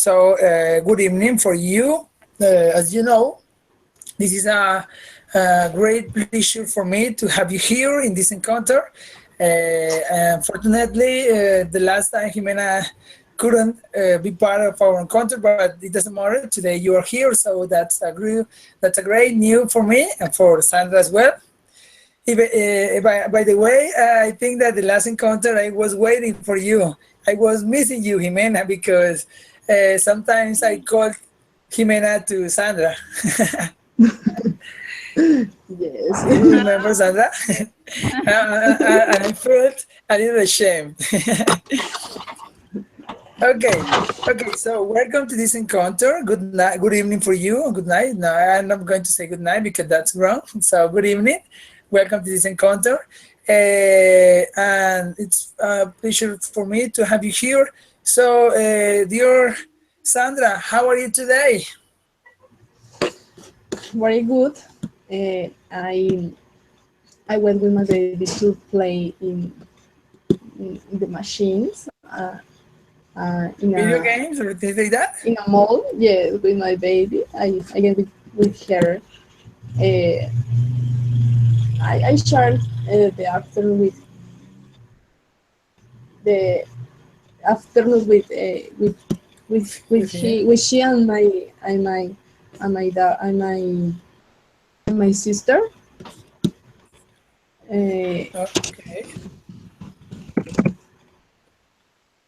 So, good evening for you. As you know, this is a great pleasure for me to have you here in this encounter. Unfortunately, the last time Jimena couldn't be part of our encounter, but it doesn't matter. Today you are here, so that's a great news for me and for Sandra as well. By the way, I think that the last encounter I was waiting for you. I was missing you, Jimena, because sometimes I called Jimena to Sandra. Yes. Do you remember Sandra? Yes. I felt a little ashamed. Okay, okay. So welcome to this encounter. Good night, good evening for you. Good night. No, I'm not going to say good night because that's wrong. So good evening. Welcome to this encounter, and it's a pleasure for me to have you here. So, dear Sandra, how are you today? Very good. Uh, I I went with my baby to play in the machines Video games or things like that? in a mall. Yeah, with my baby. I went with her. Uh, I shared the afternoon the afternoon With him? with she and my dad and my sister. Uh, Okay.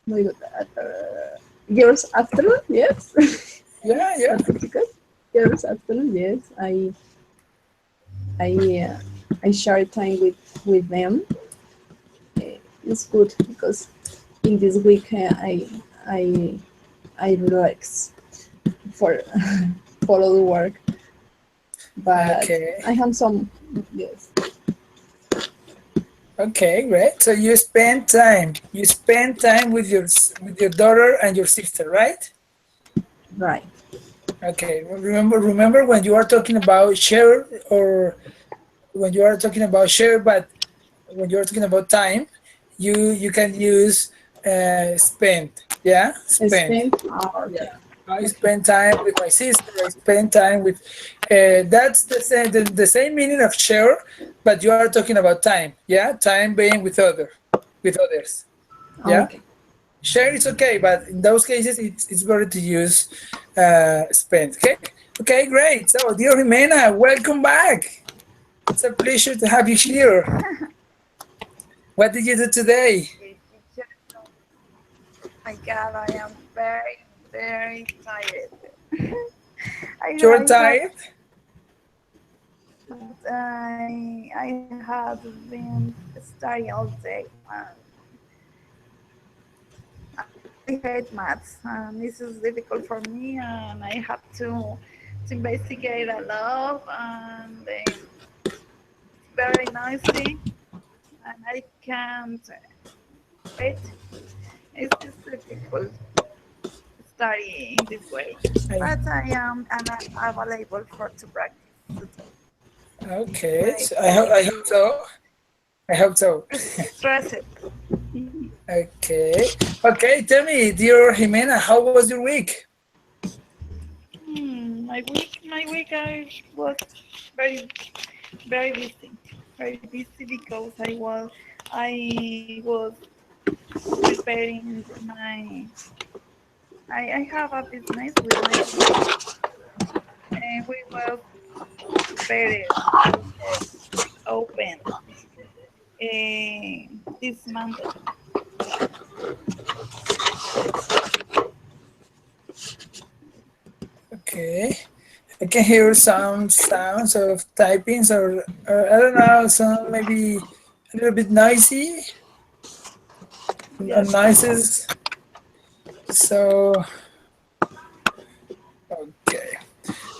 my God, girls afternoon, yes. Yeah, yeah. Certificate. Girls afternoon, yes. I I share time with them. It's good because in this week I I relax for for all the work, but Okay. I have some, yes. Okay, great. So you spend time. You spend time with your daughter and your sister, right? Right. Okay. Remember when you are talking about share or when you are talking about share, but when you are talking about time, you can use spend. Yeah, spend. Spend. Oh, Yeah. okay. I Okay. spend time with my sister. I spend time with. That's the same meaning of share, but you are talking about time. Yeah, time being with others. Yeah, Okay. share is okay, but in those cases, it's better to use spend. Okay, okay, great. So, dear Jimena, welcome back. It's a pleasure to have you here. What did you do today? Okay, teacher. My God, I am very, very tired. You're I have tired? I have been studying all day. I hate maths, and this is difficult for me, and I have to investigate a lot, and it's very noisy, and I can't wait. It's difficult study in this way, I, but I am available for to practice today. okay, I so hope I hope you so. I hope so. stress it. Okay. Okay, tell me, dear Jimena, how was your week? My week I was very very busy, very busy because I was preparing I have a business with my husband, and we were prepared to open this Monday. Okay. I can hear some sounds of typings or I don't know, some maybe a little bit noisy, Yes. noises. So, okay.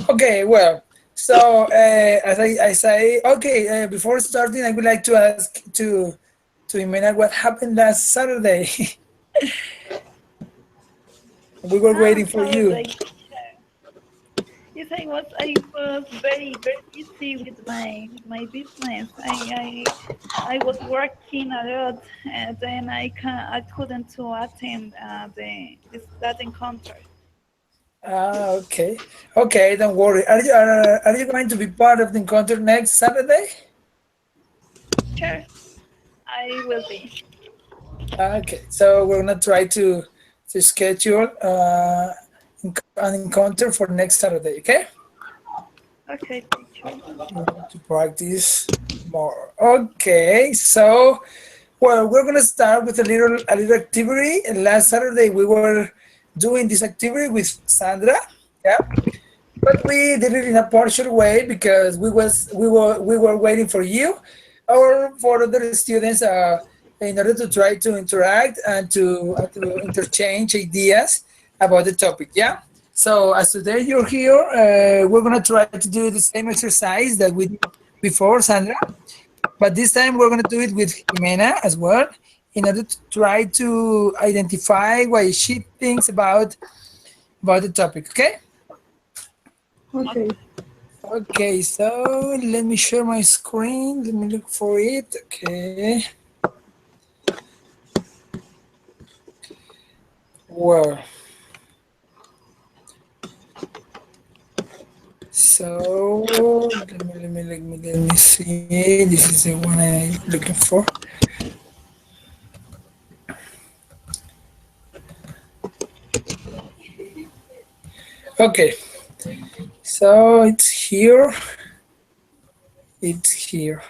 Okay, well, so I say, okay, before starting, I would like to ask to Jimena what happened last Saturday. We were waiting for you. Saturday. Yes, I was very busy with my business. I was working a lot, and then I couldn't to attend that encounter. Okay. Okay, don't worry. Are you going to be part of the encounter next Saturday? Sure, I will be. Okay, so we're gonna try to schedule an encounter for next Saturday. Okay, Okay, teacher. to practice more. Okay, so well, we're gonna start with a little activity. And last Saturday we were doing this activity with Sandra. Yeah, but we did it in a partial way because we were waiting for you or for other students in order to try to interact and to interchange ideas about the topic. Yeah. So as today you're here, we're gonna try to do the same exercise that we did before, Sandra. But this time we're gonna do it with Jimena as well, in order to try to identify what she thinks about the topic. Okay. Okay. Okay, so let me share my screen. Let me look for it. Okay. Well, so let me see. This is the one I'm looking for. Okay, so it's here. It's here.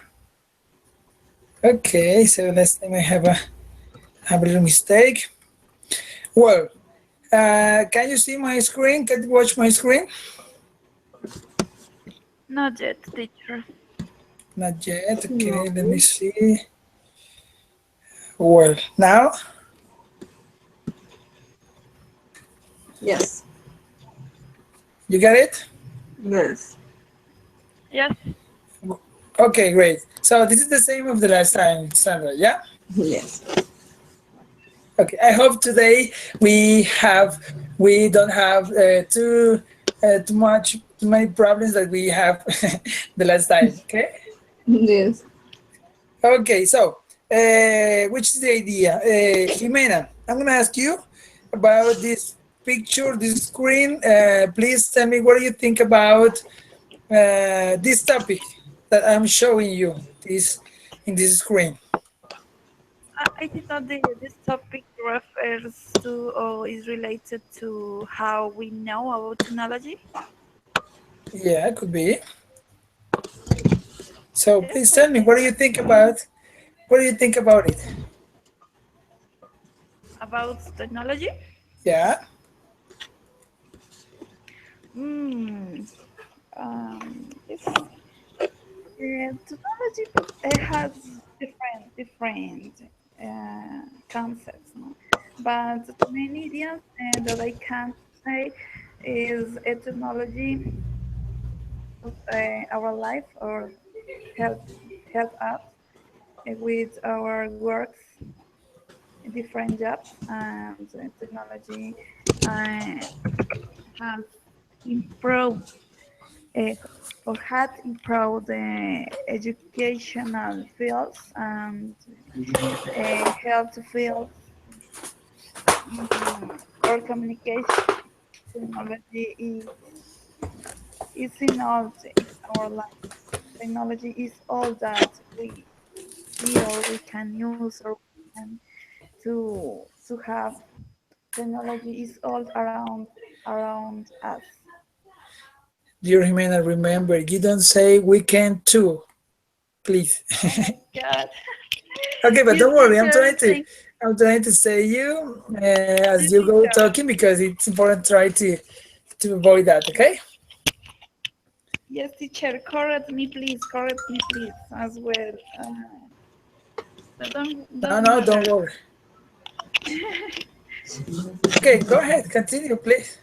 Okay, so last time I have a little mistake. Well, can you see my screen? Can you watch my screen? Not yet, teacher. Not yet. No. Okay, let me see. Well, now, Yes. you got it? Yes. Yes. Okay, great. So this is the same of the last time, Sandra, yeah? Yes. Okay, I hope today we don't have too many problems that we have the last time, okay? Yes. Okay, so which is the idea? Jimena, I'm gonna ask you about this picture, this screen. Please tell me what do you think about this topic that I'm showing you this in this screen. I think that this topic refers to or is related to how we know about technology. Yeah, could be. So Yes, please I tell me think what do you think about it? about technology. Yeah. Mm, it's, technology has different concepts, no? But the main ideas that I can say is technology our life or help help us with our works, different jobs, and technology uh, has improved uh, or had improved the educational fields and health fields or communication. Technology is in all our lives. Technology is all that we see or we can use or we can to have. Technology is all around us. Dear Jimena, remember, you don't say weekend too, please. Oh my God. Okay, but Yes, don't worry. I'm teacher. trying to, I'm trying to say you as You, you go teacher. talking because it's important. Try to avoid that. Okay. Yes, teacher. Correct me, please. Correct me, please, as well. No, Don't no, don't matter. worry. Okay, go ahead. Continue, please.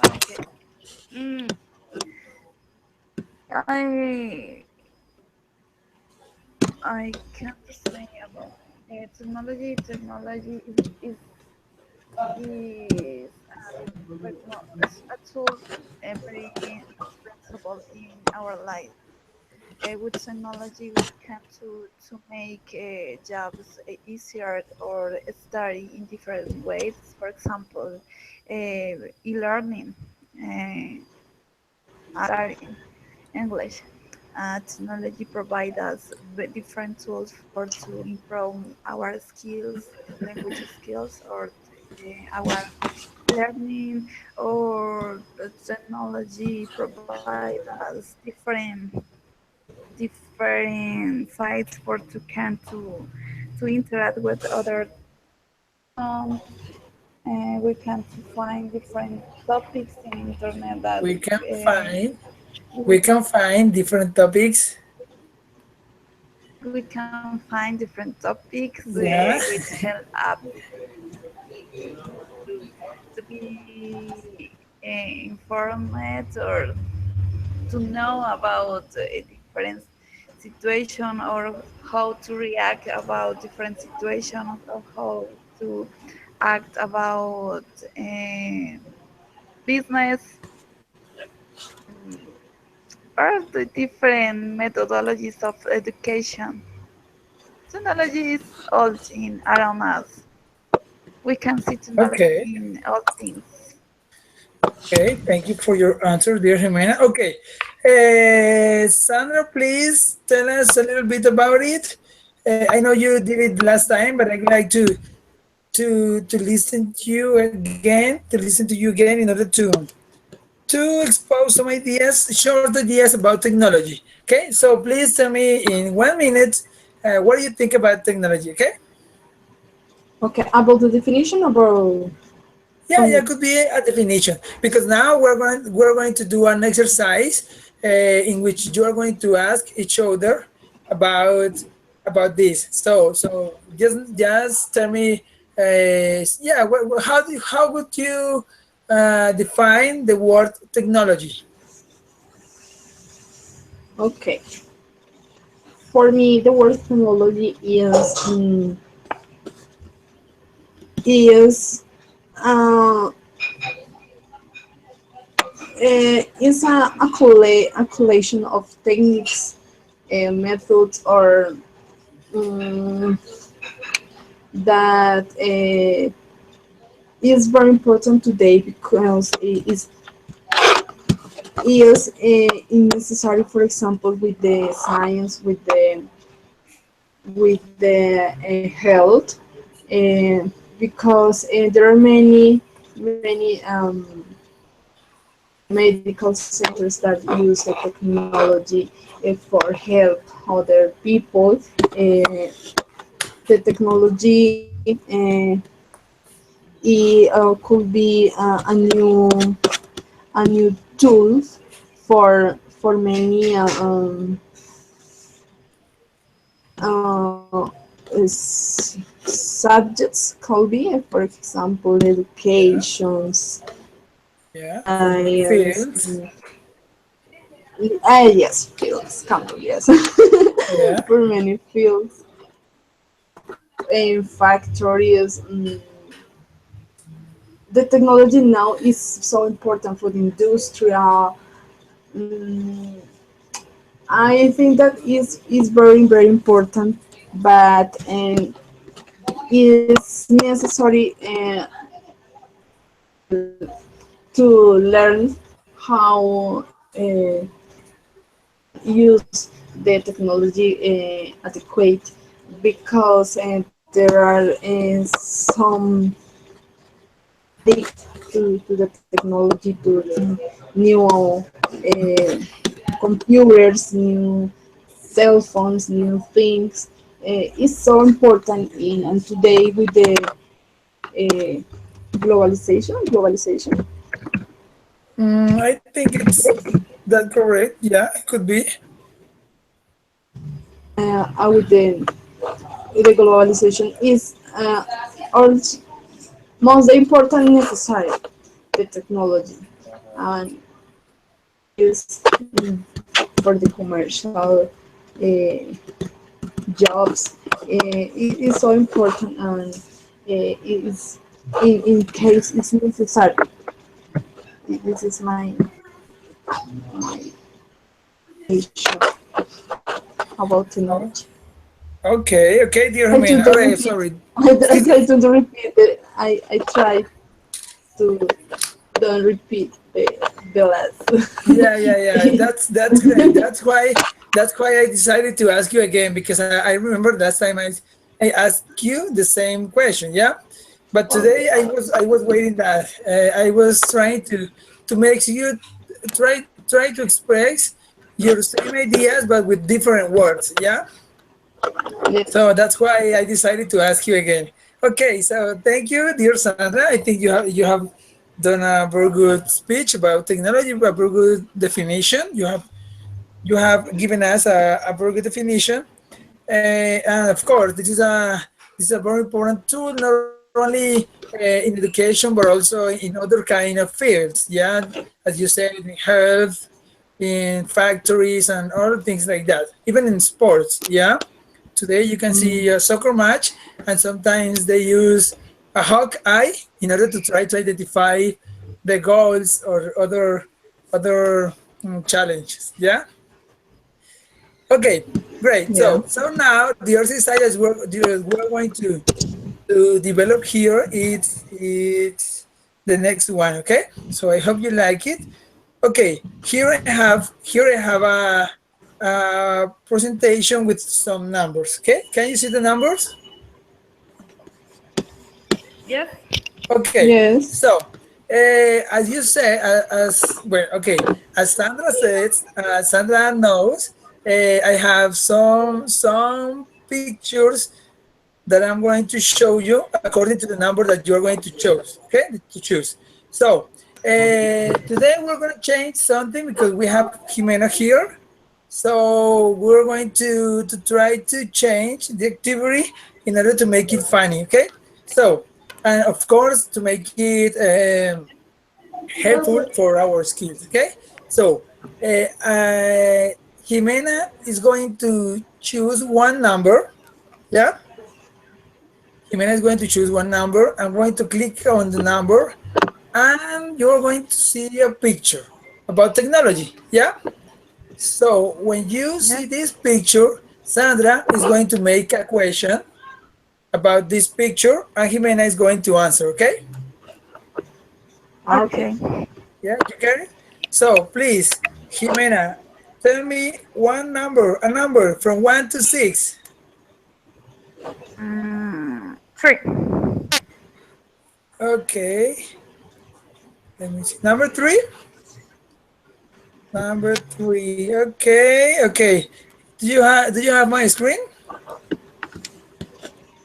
Okay. Mm, I I can't say about technology. Technology is is a tool very indispensable in our life. with technology we can to make jobs easier or study in different ways. For example, e-learning, studying English. Technology provides us with different tools for to improve our skills, language skills, or our learning. Or the technology provide us different sites for to interact with other. Um, we can to find different topics in internet that We can uh, find we we can find different topics. we can find different topics Yeah. which help us to be informed or to know about a different situation or how to react about different situations or how to act about business or the different methodologies of education. Technology is all in around us. We can see Okay. technology in all things. Okay. Thank you for your answer, dear Jimena. Okay. Sandra, please tell us a little bit about it. I know you did it last time, but I'd like to listen to you again, in order to expose some ideas, short ideas about technology. Okay, so please tell me in 1 minute what do you think about technology? Okay. Okay, about the definition about Yeah, from yeah, could be a definition because now we're going to do an exercise in which you are going to ask each other about this. So just tell me, yeah, how would you define the word technology? okay. For me, the word technology is uh, a collation of techniques, methods, or um, that is very important today because it is necessary, for example, with the science, with the health, because there are many medical centers that use the technology for help other people. The technology could be a new tool for many uh, subjects could be, for example, Yeah, educations, yeah, for many science, fields. yes, fields, come on, yes, Yeah. for many fields, in factories. The technology now is so important for the industry. Mm, I think that is very important, but it's necessary to learn how use the technology adequate, because there are some addict to the technology, to new computers, new cell phones, new things. It's so important in and today with the globalization. I think it's that correct. Yeah, it could be. With the globalization is also most important necessary the technology, and use for the commercial jobs. It is so important, and it is in case it's necessary. This is my issue. about Oh, technology. okay, okay, dear I try Jimena. to Okay, repeat. sorry. I Excuse try me. to repeat it. I try to don't repeat the last. Yeah, yeah, yeah. That's great. That's why I decided to ask you again because I remember last time I asked you the same question. Yeah, but today I was waiting that I was trying to make you try to express your same ideas but with different words. Yeah. Yes. So that's why I decided to ask you again. Okay, so thank you, dear Sandra. I think you have done a very good speech about technology, a very good definition. You have given us a very good definition, and of course, this is a very important tool not only in education but also in other kind of fields. Yeah, as you said, in health, in factories, and all things like that. Even in sports. Yeah. Today you can see a soccer match, and sometimes they use a hawk eye in order to try to identify the goals or other challenges. Yeah. Okay. Great. Yeah. So now the exercise we're going to develop here it's the next one. Okay. So I hope you like it. Okay. Here I have a presentation with some numbers. Okay. Can you see the numbers? Yes. Okay, Yes. so as you say, as well, okay, as Sandra says, Sandra knows, I have some pictures that I'm going to show you according to the number that you're going to choose. Okay, to choose. So today we're going to change something because we have Jimena here. So we're going to try to change the activity in order to make it funny. Okay, so and of course to make it helpful for our skills. Okay, so Jimena is going to choose one number. Yeah, Jimena is going to choose one number. I'm going to click on the number, and you're going to see a picture about technology. Yeah. So when you Yes. see this picture, Sandra is going to make a question about this picture, and Jimena is going to answer. Okay? Okay. Okay. Yeah, you get it. So please, Jimena, tell me a number from 1 to 6. Three. Okay. Let me see. Number three. Number three. Okay. Okay. Do you have my screen?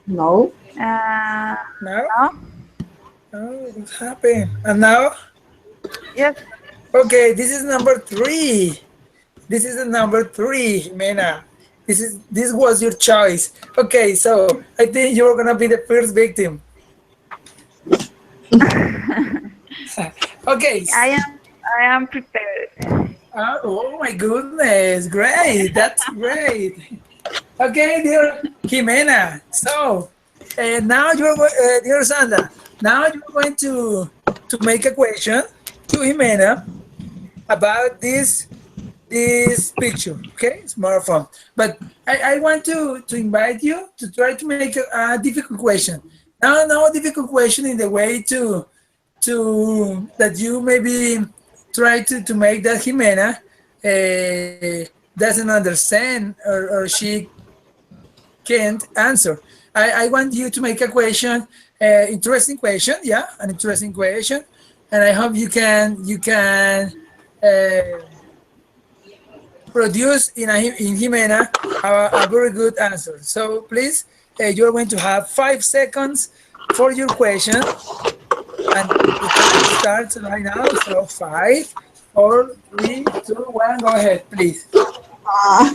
No. Uh, No. no. Oh, what happened? And now? Yes. Okay. This is number three. This is the number three, Mena. This was your choice. Okay, so I think you're gonna be the first victim. Okay. I am. I am prepared. Oh my goodness, great. That's great. Okay, dear Jimena. So now dear Sandra. Now you're going to make a question to Jimena about this picture. Okay, it's more fun. But I want to invite you to try to make a difficult question. No difficult question in the way to that you maybe try to make that Jimena doesn't understand or she can't answer. I want you to make a question, interesting question, yeah, an interesting question, and I hope you can produce in Jimena a very good answer. So please, you're going to have 5 seconds for your question, and the time starts right now. So 5, 4, 3, 2, 1. Go ahead, please. Ah.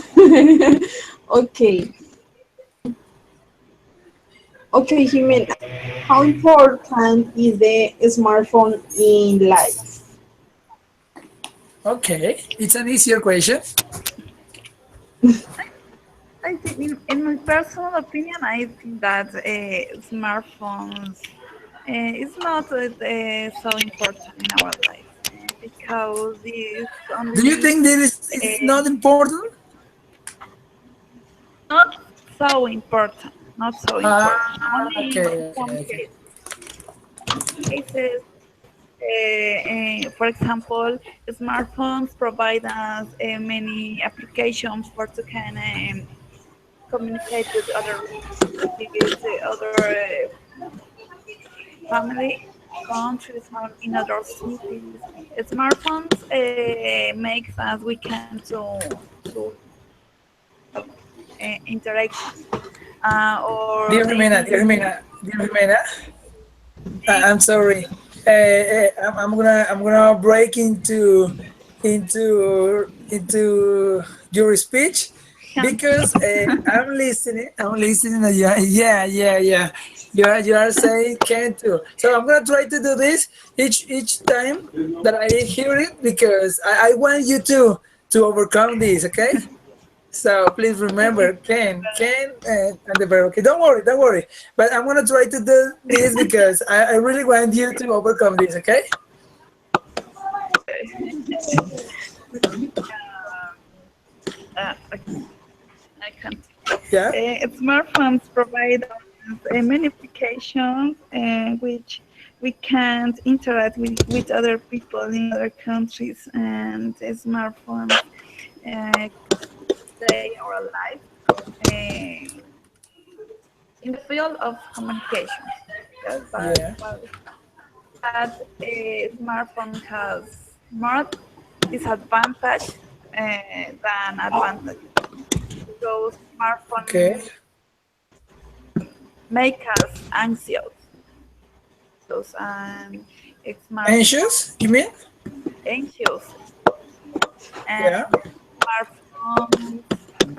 Okay. Okay, Jimena. How important is the smartphone in life? Okay, it's an easier question. I think, in my personal opinion, I think that smartphones is not so important in our life because it's Do you only think that is uh, not important? not so important. Not so important. Only in Okay, some okay, okay. cases. For example, smartphones provide us many applications for to can communicate with other relatives, other family countries or in other cities. Smartphones makes us we can to have interaction or Dear maybe Jimena, dear Jimena, I'm sorry. I'm gonna break into your speech because I'm listening. Yeah, yeah, yeah, yeah. You are saying can too. So I'm gonna try to do this each time that I hear it because I want you to overcome this. Okay. So please remember, and the verb. Okay, don't worry. But I'm gonna try to do this because I really want you to overcome this. Okay? okay, I can't. Yeah. Smartphones provide us many applications which we can't interact with other people in other countries, and smartphones save our life in the field of communication. Yes, Yeah. but a smartphone has more disadvantage than advantage. So Okay. smartphone make us anxious. Those smartphone Anxious? You mean? anxious Yeah. and smartphones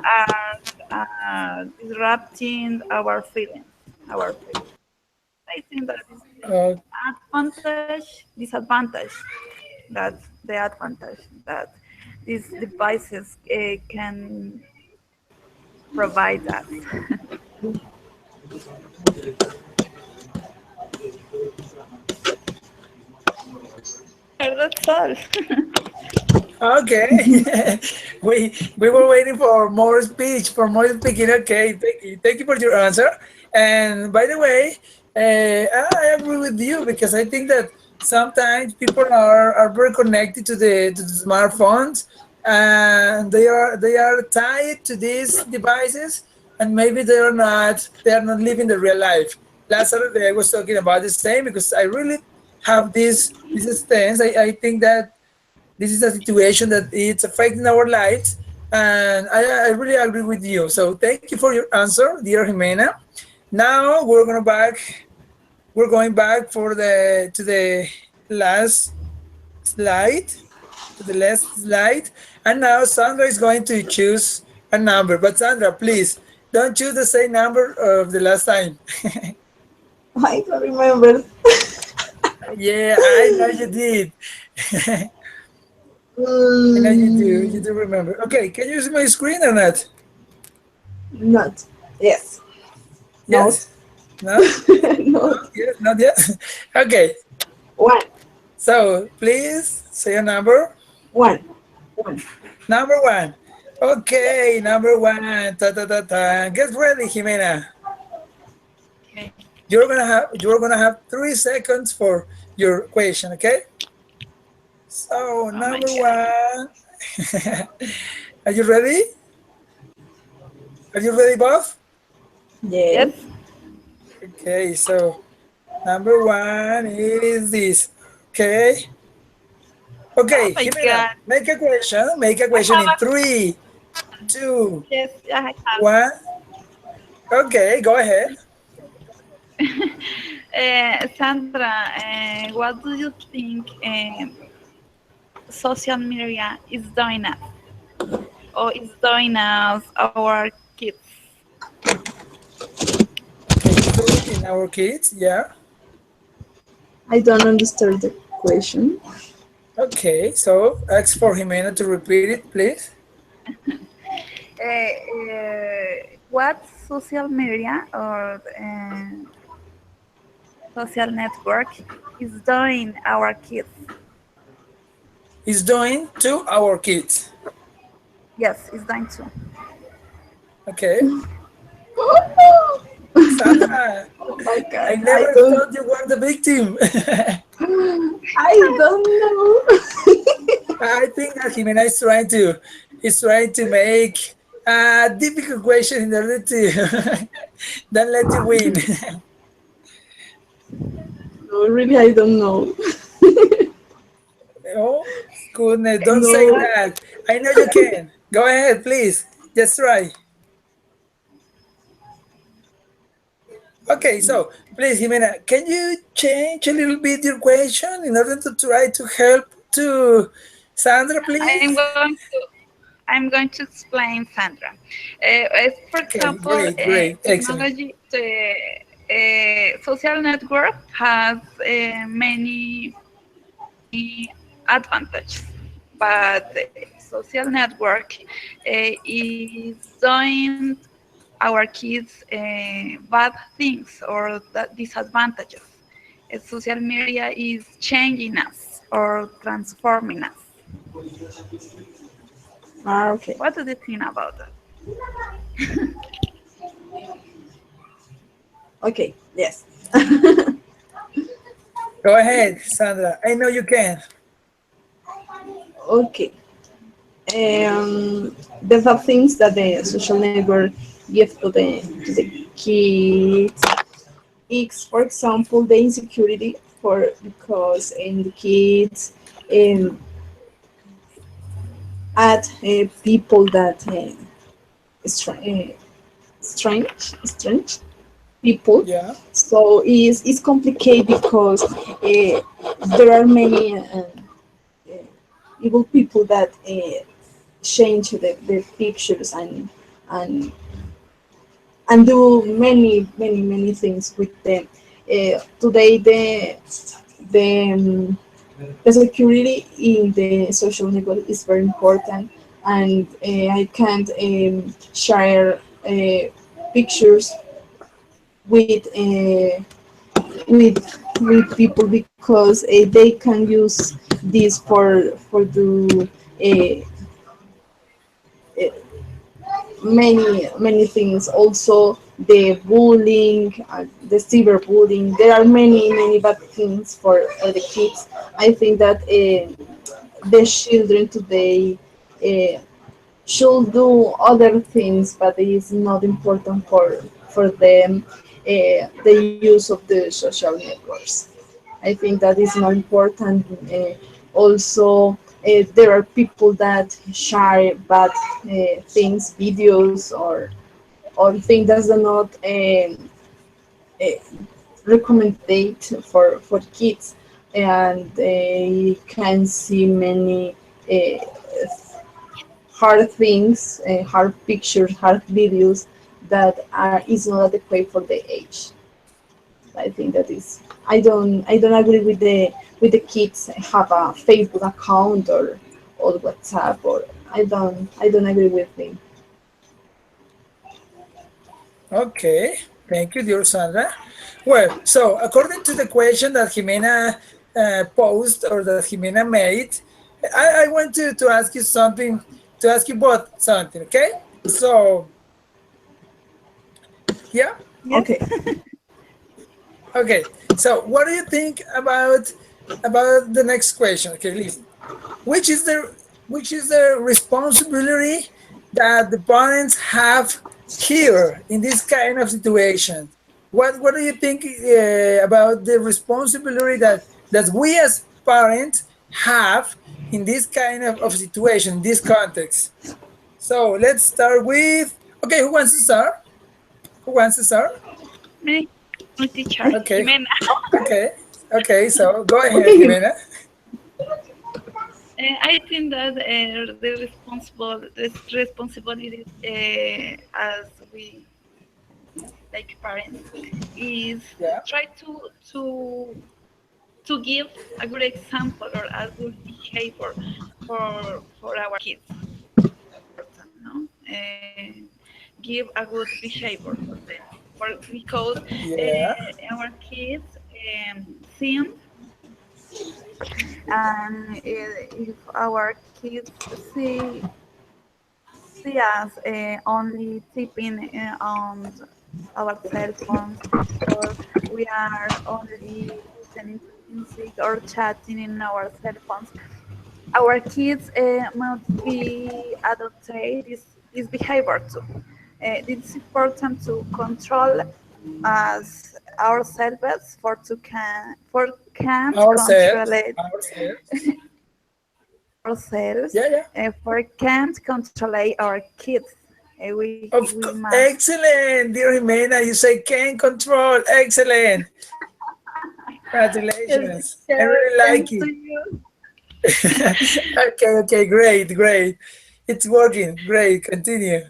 are disrupting our feelings. Our feelings. I think that is Uh, advantage, disadvantage. That's the advantage that these devices can provide us. That's all. okay. We were waiting for more speech, for more speaking. Okay. Thank you for your answer. And by the way, I agree with you because I think that sometimes people are very connected to the smartphones and they are tied to these devices and maybe they are not living the real life. Last Saturday I was talking about the same because I really have this stance. I think that this is a situation that it's affecting our lives and I really agree with you. So thank you for your answer, dear Jimena. Now we're going back for the to the last slide, to the last slide. And now Sandra is going to choose a number. But Sandra, please don't choose the same number of the last time. I don't remember. Yeah, I know you did. I know you do. You Mm, do remember. Okay, can you see my screen or not? not. Yes. No. Yes? No? Not. Yes? Not yet? Okay. One. So please say a number. One. One. Number one. Okay, number one. Ta ta ta ta. Get ready, Jimena. Okay. You're gonna have 3 seconds for your question, okay? So Oh my number god. one. Are you ready? Are you ready, Bob? Yes. Yes. Okay, so number one is this. Okay. Oh Okay, my Jimena, god. make a question. Make a I question have in a three, two, yes. I have. one. Okay, go ahead. Sandra, what do you think social media is doing us or is doing us our kids? Okay, it's doing in our kids, yeah. I don't understand the question. Okay, so ask for Jimena to repeat it, please. What social media or social network is doing our kids? It's doing to our kids. Yes, it's doing too. Okay, Oh Sandra, my I god, never thought you were the victim. I don't know. I think that Jimena is trying to make a difficult question in order to don't let you win. No, really, I don't know. Oh goodness! Don't say No. that. I know you can. Go ahead, please. Just try. Okay, so please, Jimena, can you change a little bit your question in order to try to help to Sandra, I'm please? going to I'm going to explain, Sandra. For Okay, example, great, great, excellent. technology, the social network has many advantages, but the social network is doing our kids bad things or disadvantages. Social media is changing us or transforming us. Okay. What do you think about that? Okay. Yes. Go ahead, Sandra. I know you can. Okay. There's are things that the social network give to the kids. It's, for example, the insecurity for because in the kids add people that strange people. Yeah. So it's complicated because there are many evil people that change the pictures and and do many things with them. Today the the security in the social network is very important, and I can't share pictures with with people because they can use this for do uh, many things. Also, the bullying, the cyberbullying. There are many bad things for the kids. I think that the children today uh, should do other things, but it is not important for them the use of the social networks. I think that is not important. Also, there are people that share bad things, videos, or things that are not uh, recommended for kids, and you can see many hard things, hard pictures, hard videos that are is not adequate for the age. I think that is. I don't agree with the kids have a Facebook account or WhatsApp or I don't agree with them. Okay. Thank you, dear Sandra. Well, so according to the question that Jimena posed or that Jimena made, I want to ask you something, to ask you both something, okay? So, yeah, Yes. Okay. okay. So, what do you think about the next question? Okay, listen. Which is the which is the responsibility that the parents have here in this kind of situation? What do you think about the responsibility that we as parents have in this kind of situation, in this context? So let's start with, okay, who wants to start? Who wants to start? Me, my teacher, Okay, Jimena. okay, okay. So go ahead, Okay. Jimena. I think that the responsibility as we like parents is Yeah. try to give a good example or a good behavior for our kids. No? Give a good behavior for them, because Yeah. our kids sin, and if our kids see see us only tipping on our cell phones, or we are only listening to music or chatting in our cell phones. Our kids must be adopted this behavior too. It's important to control as ourselves for can't control Ourselves, it ourselves. ourselves Yeah, yeah. for can't control our kids. We must. Excellent, dear Jimena. You say can control. Excellent. Yes, Congratulations. I teacher, really like thanks it. to you. Okay, okay, great, great. It's working. Great. Continue.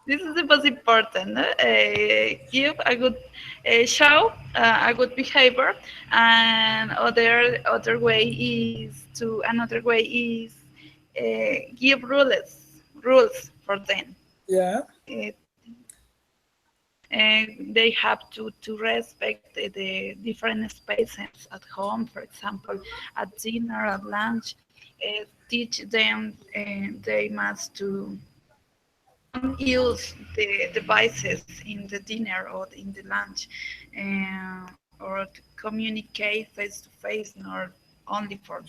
This is the most important. Give a good show, a good behavior, and other way is to another way is give rules for them. Yeah. Uh, they have to respect the different spaces at home, for example, at dinner, at lunch. Teach them they must to don't use the devices in the dinner or in the lunch, or to communicate face to face, nor only for.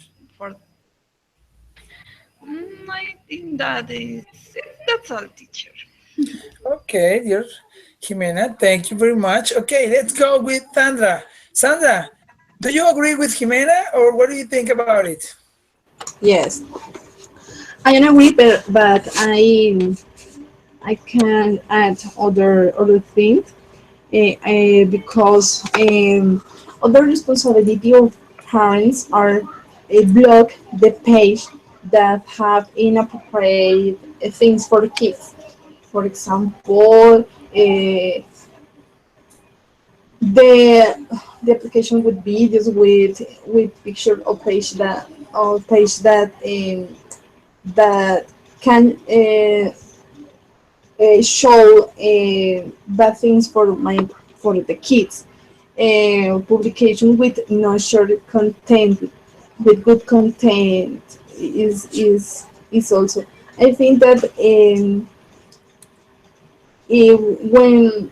I think that's all, teacher. Okay, dear Jimena. Thank you very much. Okay, let's go with Sandra. Sandra, do you agree with Jimena or what do you think about it? Yes, I agree, but I can add other things because other responsibility of parents are block the page that have inappropriate things for kids. For example, the the application with videos with picture of page that can show bad things for the kids. Publication with no short content, with good content is also. I think that when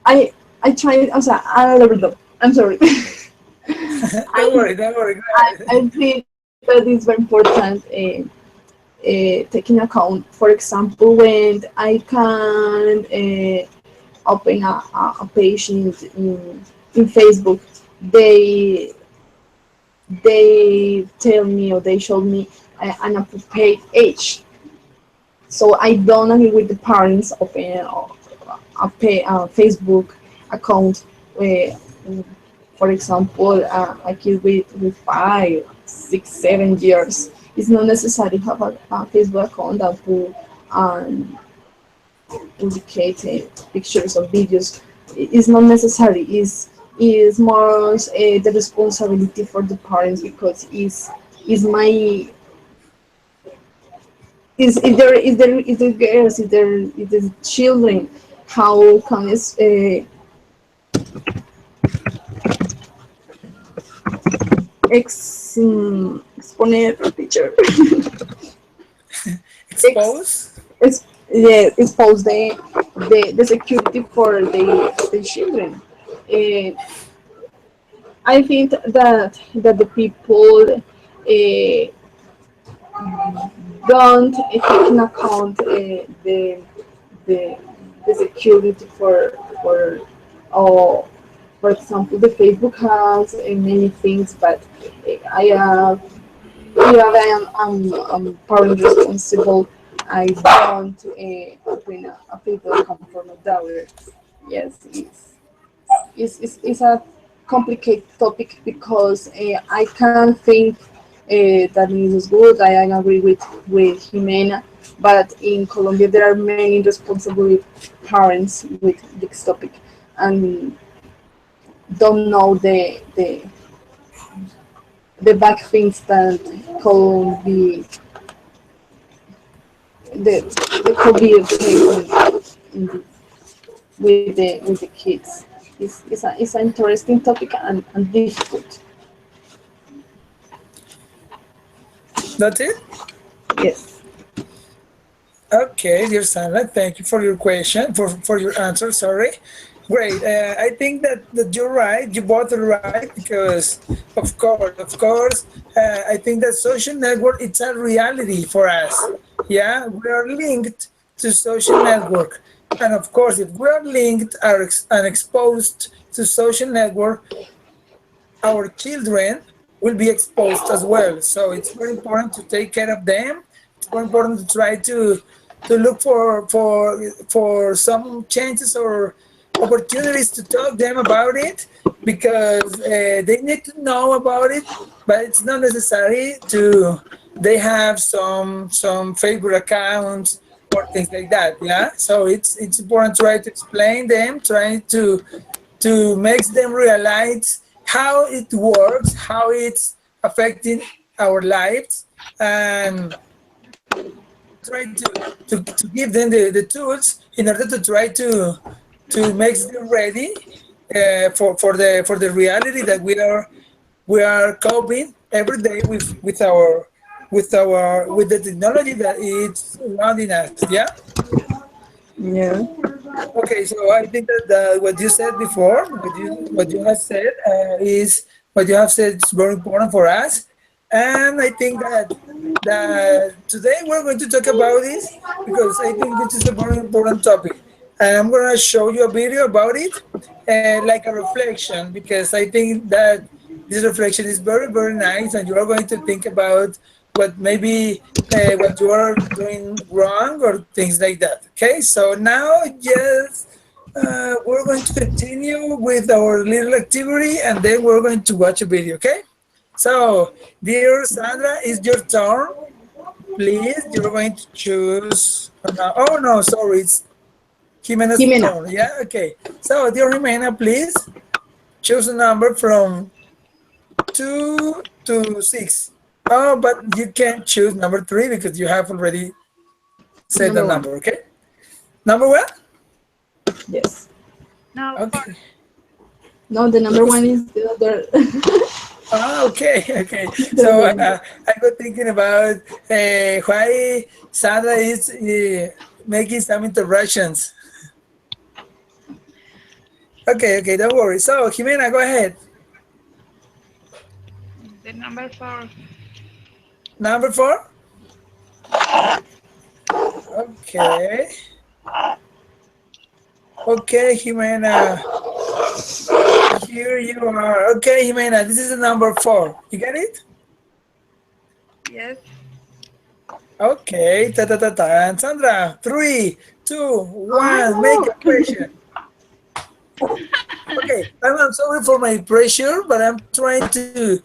I tried, I'm sorry. Don't I, worry, don't worry. Go ahead. I think that it's very important taking account. For example, when I can open a page in Facebook, they they tell me or they show me an appropriate age. So I don't agree with the parents opening a Facebook account where, for example, a kid with 5, 6, 7 years. It's not necessary to have a Facebook account that will um, indicate pictures or videos. It's not necessary. Is more the responsibility for the parents because is my is if there girls if there children, how can is exponer teacher ex Expose? is yeah, expose the security for the children. Uh, I think that the people don't take in account the the security for uh, for example the Facebook has many things, but I I'm parent responsible. I don't open a Facebook account for my daughter. Yes, it's a complicated topic because I can't think that it is good. I agree with Jimena, but in Colombia there are many responsible parents with this topic and don't know the bad things that could be the could be with the kids. It's an interesting topic and difficult. That's it? Yes. Okay, dear Sandra, thank you for your question, for your answer, sorry. Great. I think that you're right. You both are right because, of course, I think that social network it's a reality for us. Yeah, we are linked to social network, and of course, if we are linked and exposed to social network, our children will be exposed as well. So it's very important to take care of them. It's very important to try to look for some chances or opportunities to talk them about it because they need to know about it, but it's not necessary to they have some Facebook accounts or things like that. Yeah, so it's important to try to explain them, trying to make them realize how it works, how it's affecting our lives, and try to give them the tools in order to try to make them ready for the reality that we are coping every day with the technology that is surrounding us. Yeah. Yeah. Okay, so I think that what you said before, what you have said is what you have said is very important for us, and I think that today we're going to talk about this because I think this is a very important topic, and I'm going to show you a video about it, like a reflection, because I think that this reflection is very nice, and you are going to think about what maybe what you are doing wrong or things like that. Okay, so now yes, we're going to continue with our little activity, and then we're going to watch a video. Okay, so dear Sandra, it's your turn. Please, you're going to choose. Oh no, sorry, it's Jimena's Jimena. turn. Yeah, okay. So dear Jimena, please choose a number from 2 to 6. Oh, but you can't choose number 3 because you have already said the Number one. number, okay? Number what? Yes. No, Okay. No, the number one is the other. Ah, okay, okay. The So one. I was thinking about why Sandra is making some interruptions. Okay, okay, don't worry. So, Jimena, go ahead. the number 4. Number 4? Okay. Okay, Jimena. Here you are. Okay, Jimena, this is the number 4. You get it? Yes. Okay. Ta ta ta ta. And Sandra, 3, 2, 1. Make Oh, a question. Okay, I'm sorry for my pressure, but I'm trying to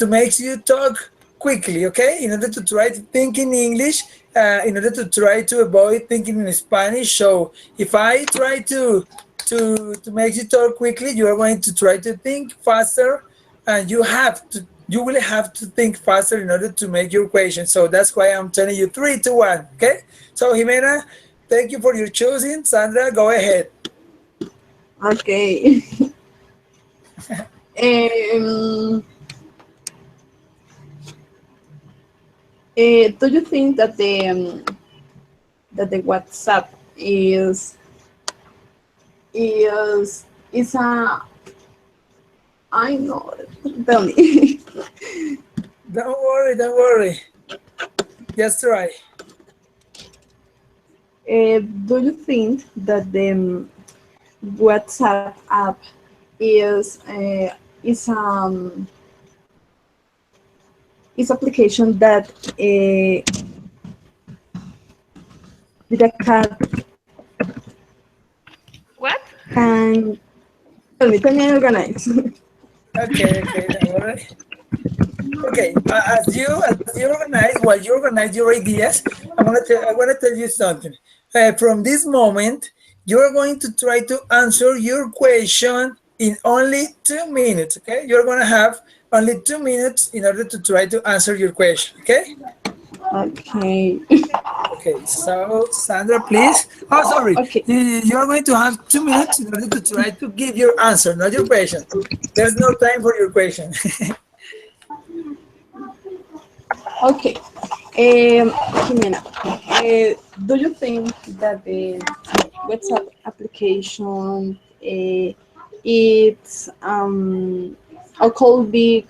make you talk quickly, okay? In order to try to think in English, in order to try to avoid thinking in Spanish. So if I try to make you talk quickly, you are going to try to think faster, and you will have to think faster in order to make your question. So that's why I'm telling you 3, 2, 1. Okay? So Jimena, thank you for your choosing. Sandra, go ahead. okay. Um, do you think that the WhatsApp is a I know tell me. Don't worry, don't worry. Just try. Do you think that the WhatsApp app is is application that that What? can tell me organize. Okay, okay, don't worry. Okay, while you organize your ideas, I want to tell you something. From this moment, you're going to try to answer your question in only 2 minutes. Okay, you're going to have only 2 minutes in order to try to answer your question. Okay. Okay. Okay. So Sandra, please. Oh, sorry. Okay. You're going to have 2 minutes in order to try to give your answer, not your question. There's no time for your question. Okay. Jimena, do you think that the WhatsApp application it's or could be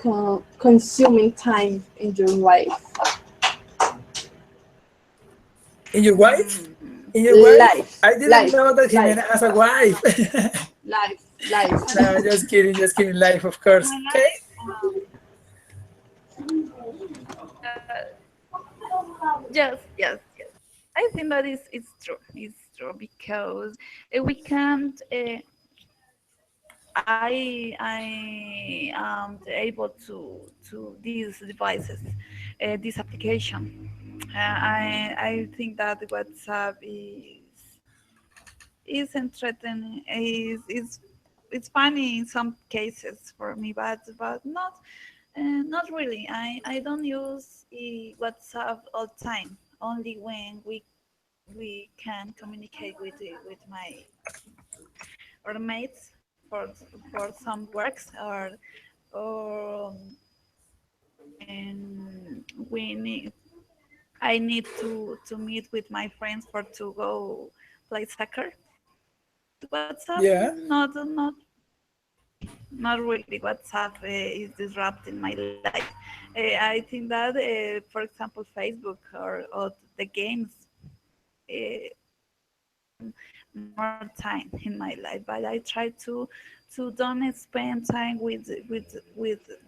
consuming time in your life? In your wife? Mm, In your wife? I didn't Life, know that Jimena life, has a wife. life, life. No, just kidding, just kidding. Life, of course. my Okay. life, yes, yes, yes. I think that is it's true. It's true because we can't. I am able to these devices, this application. I think that WhatsApp is entertaining. Is it's funny in some cases for me, but not not really. I don't use WhatsApp all the time. Only when we can communicate with my roommates for some works or and we need I need to meet with my friends for to go play soccer. WhatsApp Yeah. not really. WhatsApp is disrupting my life. I think that for example Facebook or the games uh, more time in my life, but I try to don't spend time with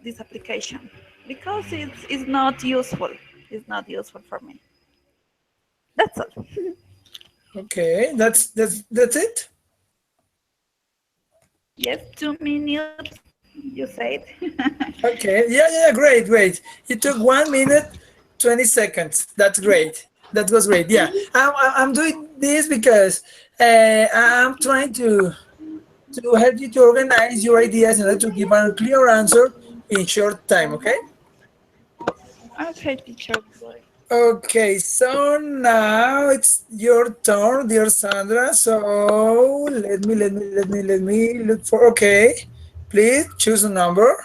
this application because it's not useful. It's not useful for me. That's all. Okay. That's it. Yes, 2 minutes. You said. Okay. Yeah, yeah, yeah, great, great. You took 1 minute, 20 seconds. That's great. That was great. Yeah. I'm doing this because I'm trying to help you to organize your ideas and to give a clear answer in short time. Okay. Okay, teacher. Boy. Okay. So now it's your turn, dear Sandra. So let me look for. Okay. Please choose a number.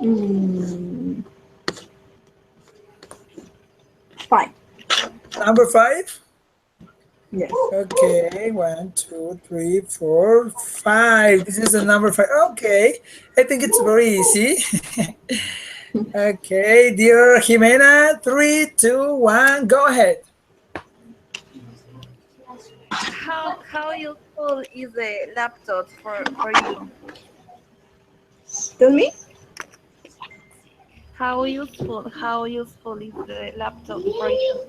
Mm, fine. Number five. Yes. Okay, 1, 2, 3, 4, 5. This is the number five. Okay, I think it's very easy. Okay, dear Jimena, 3, 2, 1, go ahead. How useful is a laptop for you? Tell me. How useful is the laptop for you?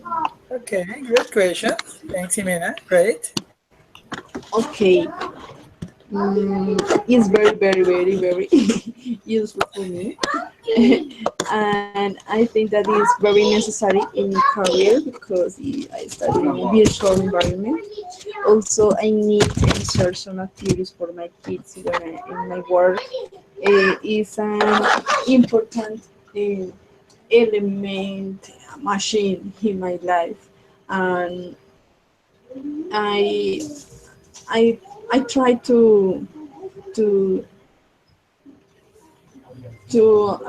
Okay, great question. Thanks, Jimena. Great. Okay. It's very, very, very, very useful for me. And I think that is very necessary in my career because I study in a virtual environment. Also, I need to insert some activities for my kids in my work. Is an important element, machine in my life, and I I I try to to to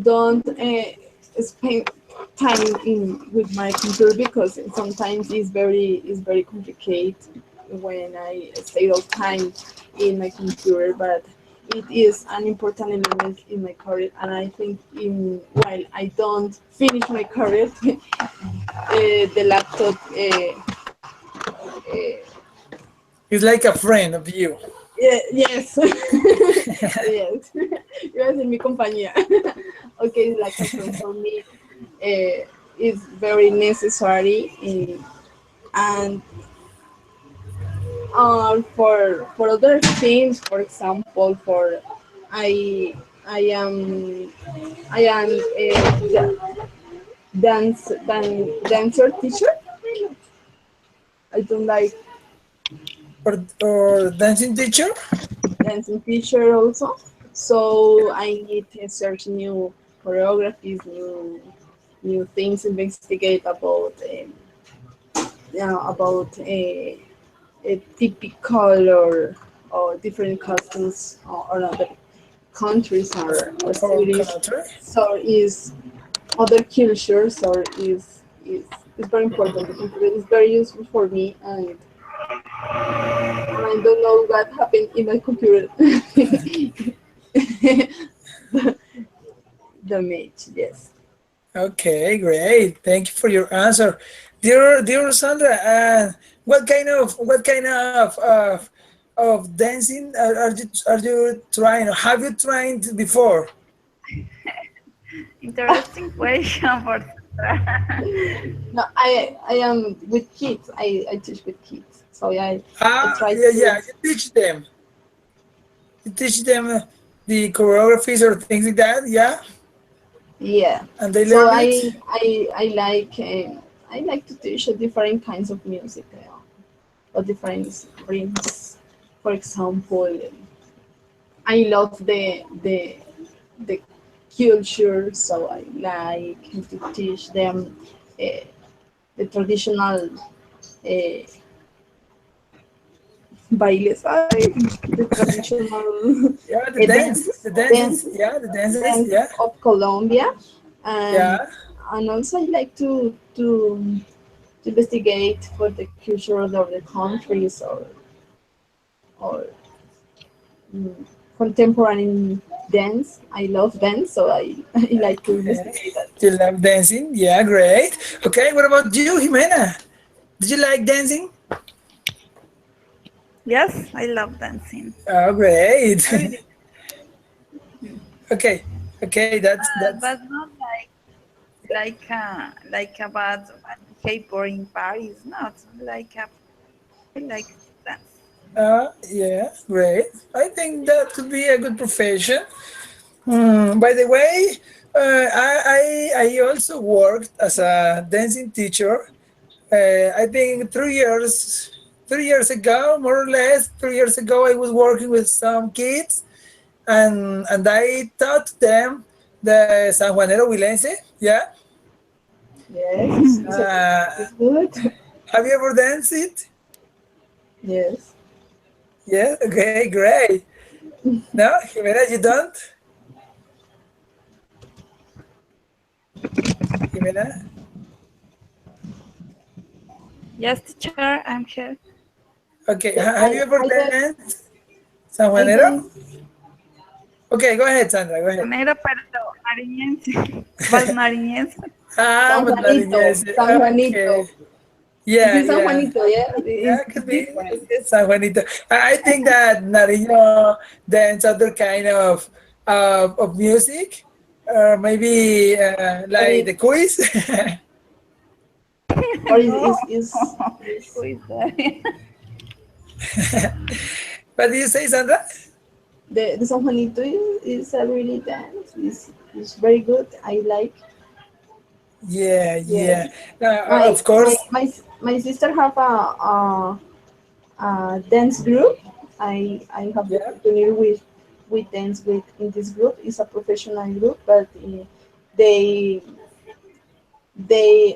don't spend time in with my computer because sometimes it's very complicated when I stay all time in my computer, but it is an important element in my career, and I think in while I don't finish my career, the laptop It's like a friend of you. yes. Yes. Iba a decir mi compañía. Okay, like a friend for me is very necessary and for other things, for example, for I I am a dancer teacher. I don't like Or dancing teacher. dancing teacher also. So I need to search new choreographies, new things, investigate about a typical or different customs or other countries or Or cities. country. So is other cultures or is very important. The computer is very useful for me, and I don't know what happened in my computer. the, the match, yes. Okay, great. Thank you for your answer, dear Sandra. What kind of dancing are you trying? Have you tried before? Interesting question for Sandra. No, I am with kids. I teach with kids, so I try Yeah, to. yeah. You teach them. You teach them the choreographies or things like that. Yeah, Yeah. and they So learn it. I like to teach different kinds of music or different rhythms. For example, I love the culture, so I like to teach them uh, the traditional bailes, the traditional Yeah, the dance, the dances. dances, Yeah, the dances. dance Yeah, of Colombia, yeah. and also I like to investigate for the culture of the countries or mm, contemporary dance. I love dance, so I like to Okay. investigate that. You love dancing? Yeah, great. Okay, what about you, Jimena? Did you like dancing? Yes, I love dancing. Oh, great. I really, Okay, okay, that's but not like a bad behavior in Paris. Not like a. I like dance. yeah, great. I think that could be a good profession. By the way, I also worked as a dancing teacher. I think 3 years, 3 years ago, more or less, 3 years ago, I was working with some kids, and I taught them the San Juanero Huilense. Yeah. Yes, Uh, it's good. have you ever danced it? Yes. Yeah. Okay. Great. No, Jimena, you don't. Jimena. Yes, teacher, I'm here. Okay. Yes, Have you ever I don't danced San I Juanero? don't Okay. Go ahead, Sandra. Go ahead. Manera, pero nariñense. Vas nariñense. Ah, San but Juanito, Nariñez. San Okay. Juanito. It Yeah, is San yeah. Juanito, yeah. Yeah, It's could be different. San Juanito. I think that Nariño dance other kind of music, or maybe Or like it the quiz. or No. is Who is that? What do you say, Sandra? the San Juanito is a really dance. Is very good. I like. Yeah, Yes. yeah. Of course. My sister have a dance group. I have the Yeah. opportunity with dance with in this group. It's a professional group, but they they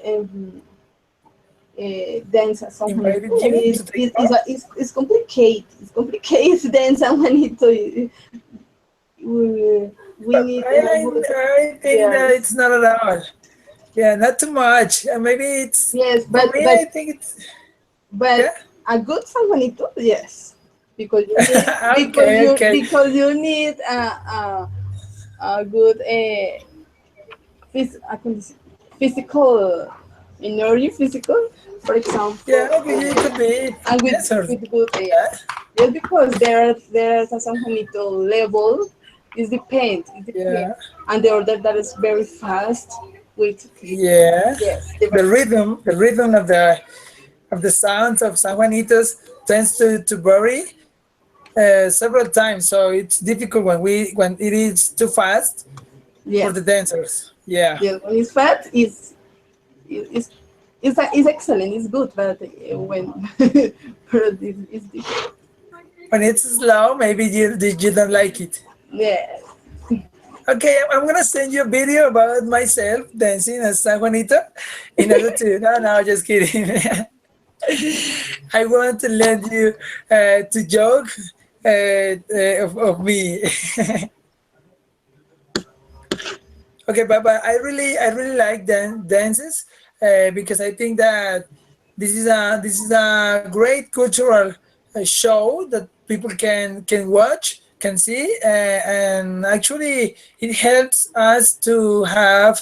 dance at San Invited Juanito. you to take part. It's complicated. It's complicated dance San Juanito. We But need a I, good I think that yes. it's not at all. Yeah, not too much. Maybe it's Yes, for me. I think it's but yeah. a good San Juanito, yes, because you need Okay, okay. because you need a good physical energy, physical, for example, Yeah, okay, it could be and yes or with good yeah. yes, because there's a San Juanito level. It depends, Yeah, and the order that is very fast with yeah. yes, The rhythm of the sounds of San Juanitos tends to vary several times, so it's difficult when it is too fast for yes, the dancers. Yeah, yes. When it's fast, is is excellent. It's good, but when but it's different. when it's slow, maybe you don't like it. Yeah. Okay, I'm gonna send you a video about myself dancing as San Juanito in order to. No, no, just kidding. I want to let you to joke of me. Okay, but I really like dances because I think that this is a great cultural show that people can watch, can see, and actually it helps us to have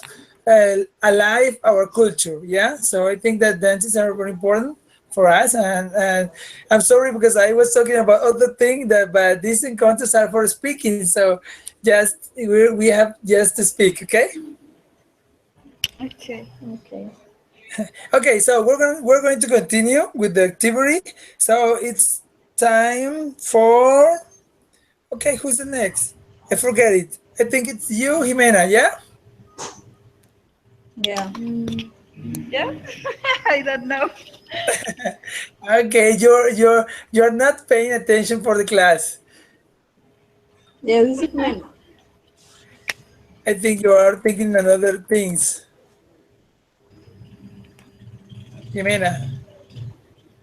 alive our culture. Yeah, so I think that dances are very important for us, and I'm sorry because I was talking about other things that, but these encounters are for speaking, so just we have just to speak, okay? Okay. Okay. Okay, so we're going to continue with the activity. So it's time for, okay, who's the next? I forget it. I think it's you, Jimena. Yeah. Yeah. Yeah. I don't know. Okay, you're not paying attention for the class. Yeah, this is mine. I think you are thinking another things, Jimena.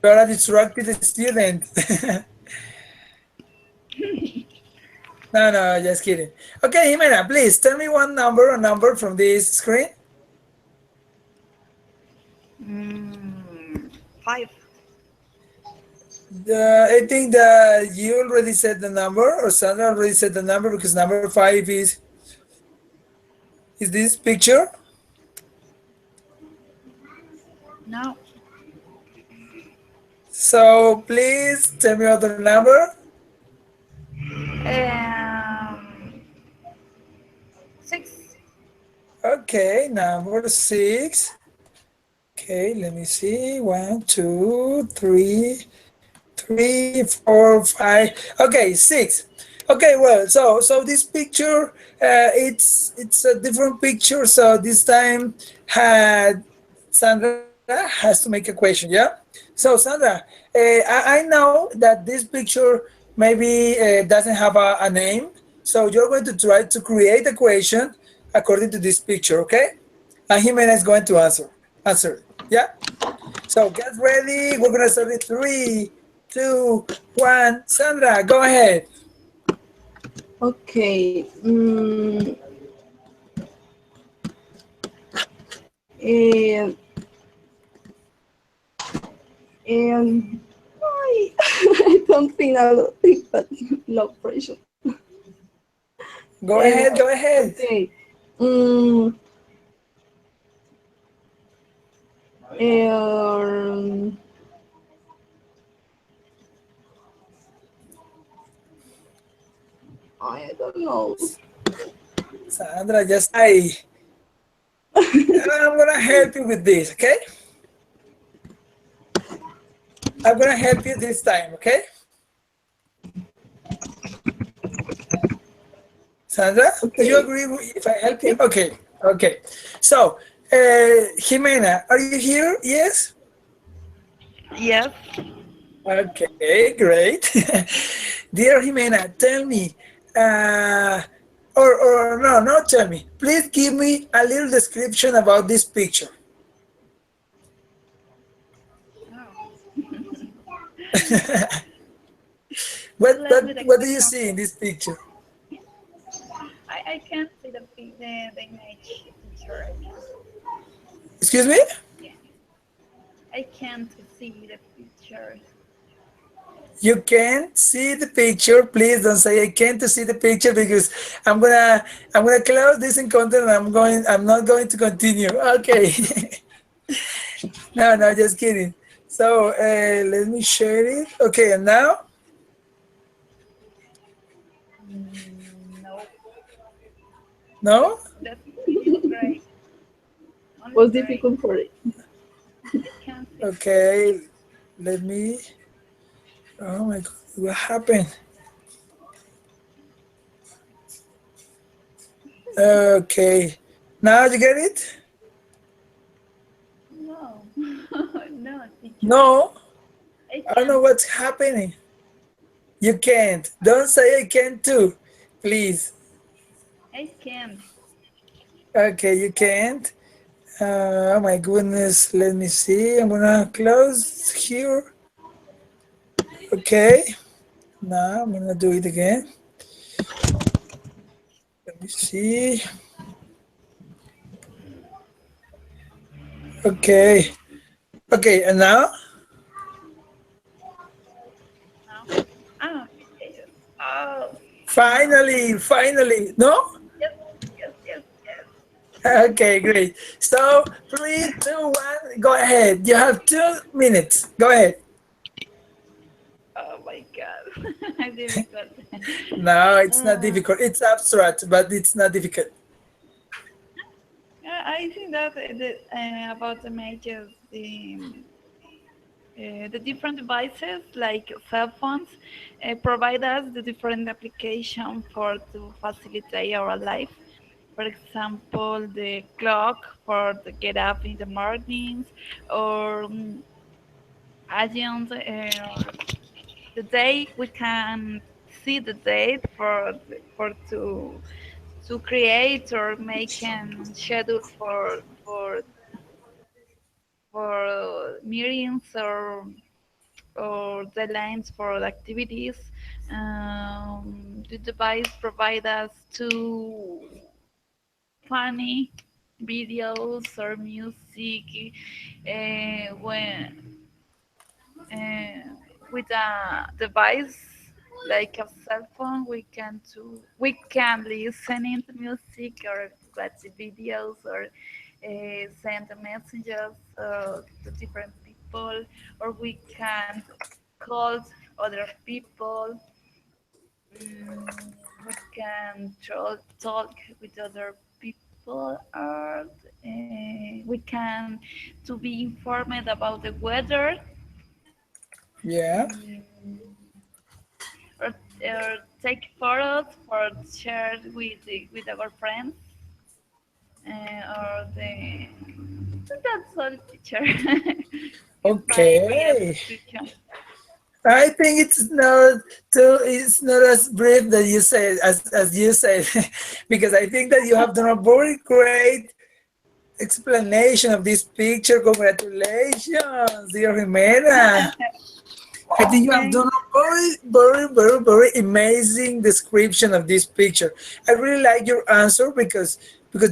You are a distracted student. No, no, just kidding. Okay, Jimena, please tell me one number, a number from this screen. Five. I think that you already said the number, or Sandra already said the number, because number five is this picture. No. So please tell me other number. Um, six. Okay, number six. Okay, let me see. One, two, three, four, five. Okay, six. Okay, well, so this picture, it's a different picture. So this time, had Sandra has to make a question. Yeah. So Sandra, I know that this picture maybe doesn't have a name. So you're going to try to create a question according to this picture. Okay. And Jimena is going to answer. Yeah. So get ready. We're gonna start in three, two, one. Sandra, go ahead. Okay. And and I I don't think I'll think that low pressure. Go ahead. Go ahead. Okay. Mm, and I don't know. Sandra, just I'm gonna help you with this. Okay. I'm gonna help you this time. Okay. Sandra, do you Okay. agree if I help you? Okay. Okay. So, Jimena, are you here? Yes. Yes. Okay, great. Dear Jimena, tell me, uh, or no, not tell me. Please give me a little description about this picture. What Let what me take what the do you count. see in this picture? I can't see the image picture. Excuse me? Yeah. I can't see the picture. You can't see the picture. Please don't say I can't see the picture because I'm gonna close this encounter and I'm not going to continue. Okay. No, no, just kidding. So let me share it. Okay, and now No. no. That is great. Only Was great. difficult for it. I can't see. Okay, let me. Oh my God, what happened? Okay, now you get it? No. No, teacher. No, I I don't know can't. what's happening. You can't. Don't say I can too, please. I can't. Okay, you can't. Oh my goodness, let me see. I'm gonna close here. Okay, now I'm gonna do it again. Let me see. Okay. Okay, and now? Now, ah, yes. Oh, no. Finally. No? Yes, yes, yes, yes. Okay, great. So, 3, 2, 1, go ahead. You have 2 minutes. Go ahead. Oh my God, difficult. No, it's not uh, difficult. It's abstract, but it's not difficult. yeah, I think that about the images, the different devices like cell phones provide us the different application for to facilitate our life. For example, the clock for to get up in the mornings, or agents, the day we can see the date for to create or make a schedule for meetings or deadlines for activities. The device provide us to funny videos or music when with a device like a cell phone we can listen to music or watch videos or send messages to different people, or we can call other people. We can talk with other people, or we can to be informed about the weather, Yeah. mm, or take photos for share with our friends, or the that's all, teacher. It's my Okay. description. I think it's not as brief that you said as you said because I think that you have done a very great explanation of this picture. Congratulations, dear Jimena. I think you have done Thanks. a very amazing description of this picture. I really like your answer because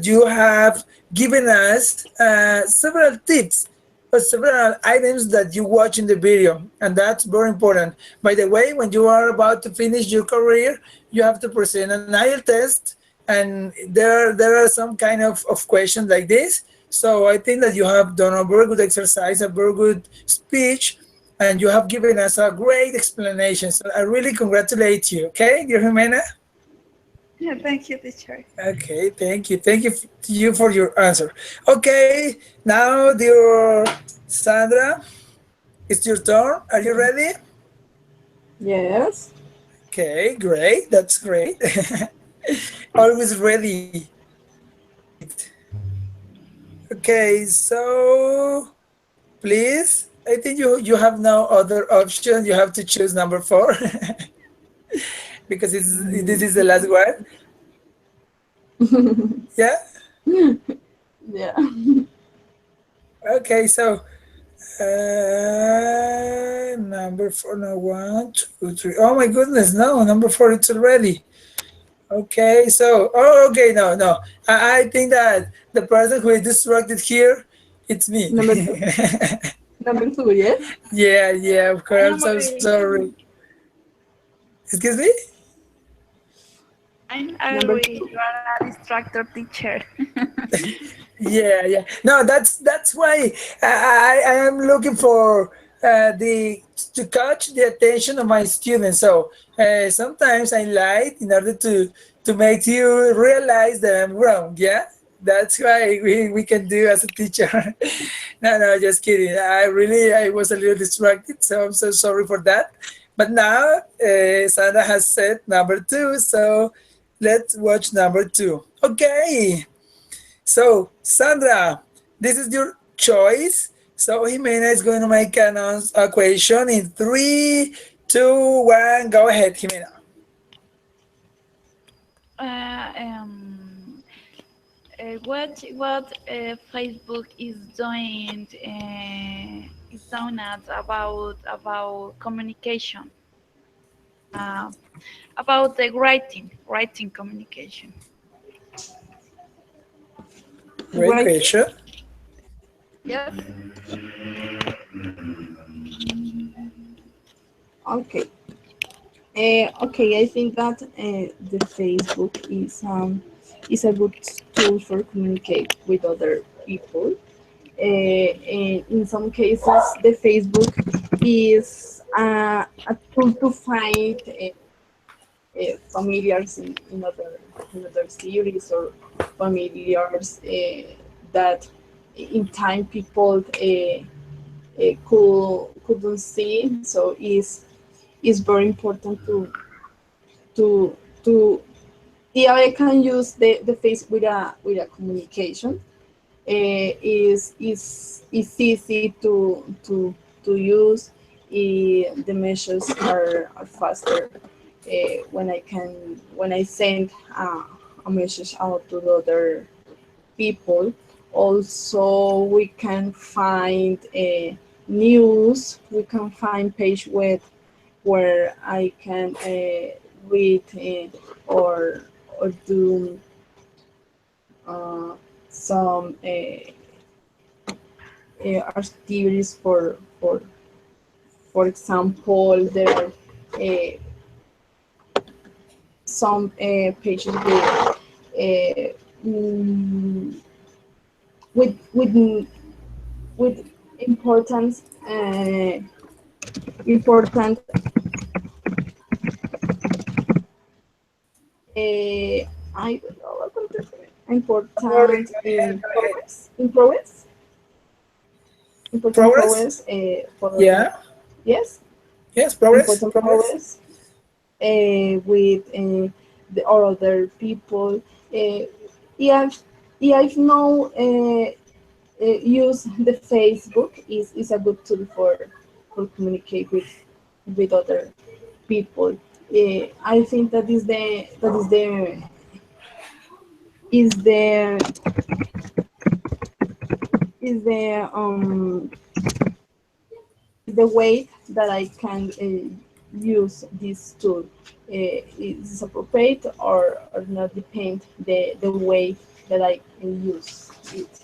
you have given us several tips or several items that you watch in the video, and that's very important. By the way, when you are about to finish your career, you have to present an IELTS test, and there are some kind of questions like this. So I think that you have done a very good exercise, a very good speech, and you have given us a great explanation. So I really congratulate you. Okay, dear Jimena. Yeah, thank you, teacher. Okay, thank you. Thank you to you for your answer. Okay, now dear Sandra, it's your turn. Are you ready? Yes. Okay, great. That's great. Always ready. Great. Okay, so please, I think you have no other option. You have to choose number four because this is the last one. Yeah. Yeah. Okay, so number four, no, 1, 2, 3. Oh my goodness, no, number four, it's already. Okay, so, oh, okay, no. I think that the person who is distracted here, it's me. Number two. Number two, yes? Yeah, of I course, am I'm so agree. sorry. Excuse me? I'm Number agree. two. You are a distractor teacher. Yeah. No, that's why I am looking for the to catch the attention of my students. So sometimes I lie in order to make you realize that I'm wrong. Yeah, that's why we can do as a teacher. No, just kidding. I was a little distracted, so I'm so sorry for that. But now Sandra has said number two, so let's watch number two. Okay. So, Sandra, this is your choice. So, Jimena is going to make a question in 3, 2, 1. Go ahead, Jimena. uh, um, what Facebook is doing at about communication, uh, about the writing communication. Great Writing? question. Yes. Okay. Okay, I think that the Facebook is a good tool for communicate with other people. And in some cases, the Facebook is a tool to find familiars in other series or familiars that in time people couldn't see. So it's very important to yeah, I can use the face with a communication. Is easy to use. The measures are faster when I send a message out to the other people. Also, we can find news. We can find page where I can read or do uh, some activities for example, there are uh, some pages uh, mm, with with with important important I don't know what to say. Sorry, Important go ahead, go ahead. in progress important Progress? progress for Yeah. yes Yes, progress, important progress. progress with the or other people. Yeah, yeah, if no use the Facebook is a good tool for communicate with other people. I think is the is the way that I can use this tool. Is appropriate or not depend the way that I can use it.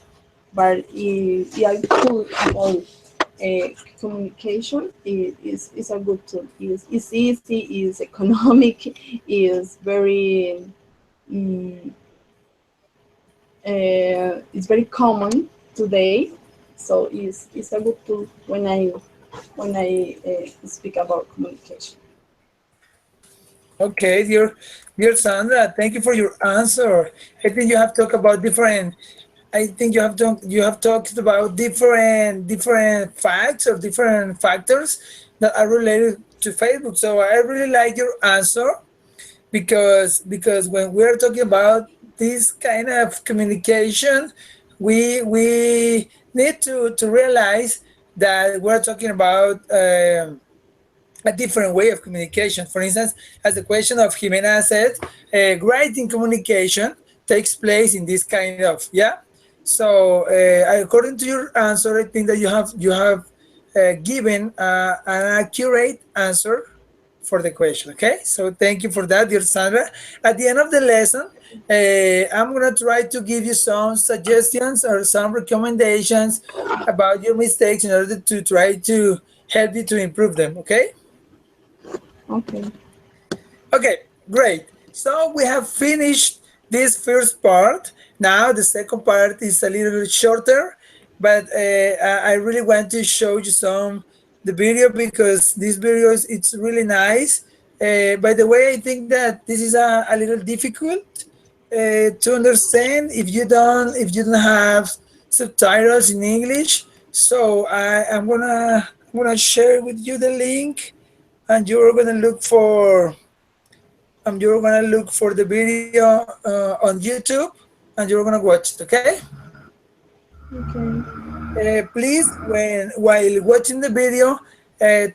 But yeah, tool about communication is a good tool. Is easy, is economic, is very mm, it's very common today. So it's a good tool when I speak about communication. Okay, dear Sandra, thank you for your answer. I think you have talked about different. I think you have talked about different facts or different factors that are related to Facebook. So I really like your answer because when we're talking about this kind of communication, we need to realize that we're talking about. A different way of communication. For instance, as the question of Jimena said, writing communication takes place in this kind of yeah. So according to your answer, I think that you have given an accurate answer for the question. Okay, so thank you for that, dear Sandra. At the end of the lesson, I'm gonna try to give you some suggestions or some recommendations about your mistakes in order to try to help you to improve them. Okay. Okay. Okay, great. So we have finished this first part. Now the second part is a little bit shorter, but I really want to show you some the video because this video is it's really nice. By the way, I think that this is a little difficult to understand if you don't have subtitles in English. So I'm gonna share with you the link, and you're gonna look for you're gonna look for the video on YouTube, and you're gonna watch it. Okay? Okay. Please, while watching the video,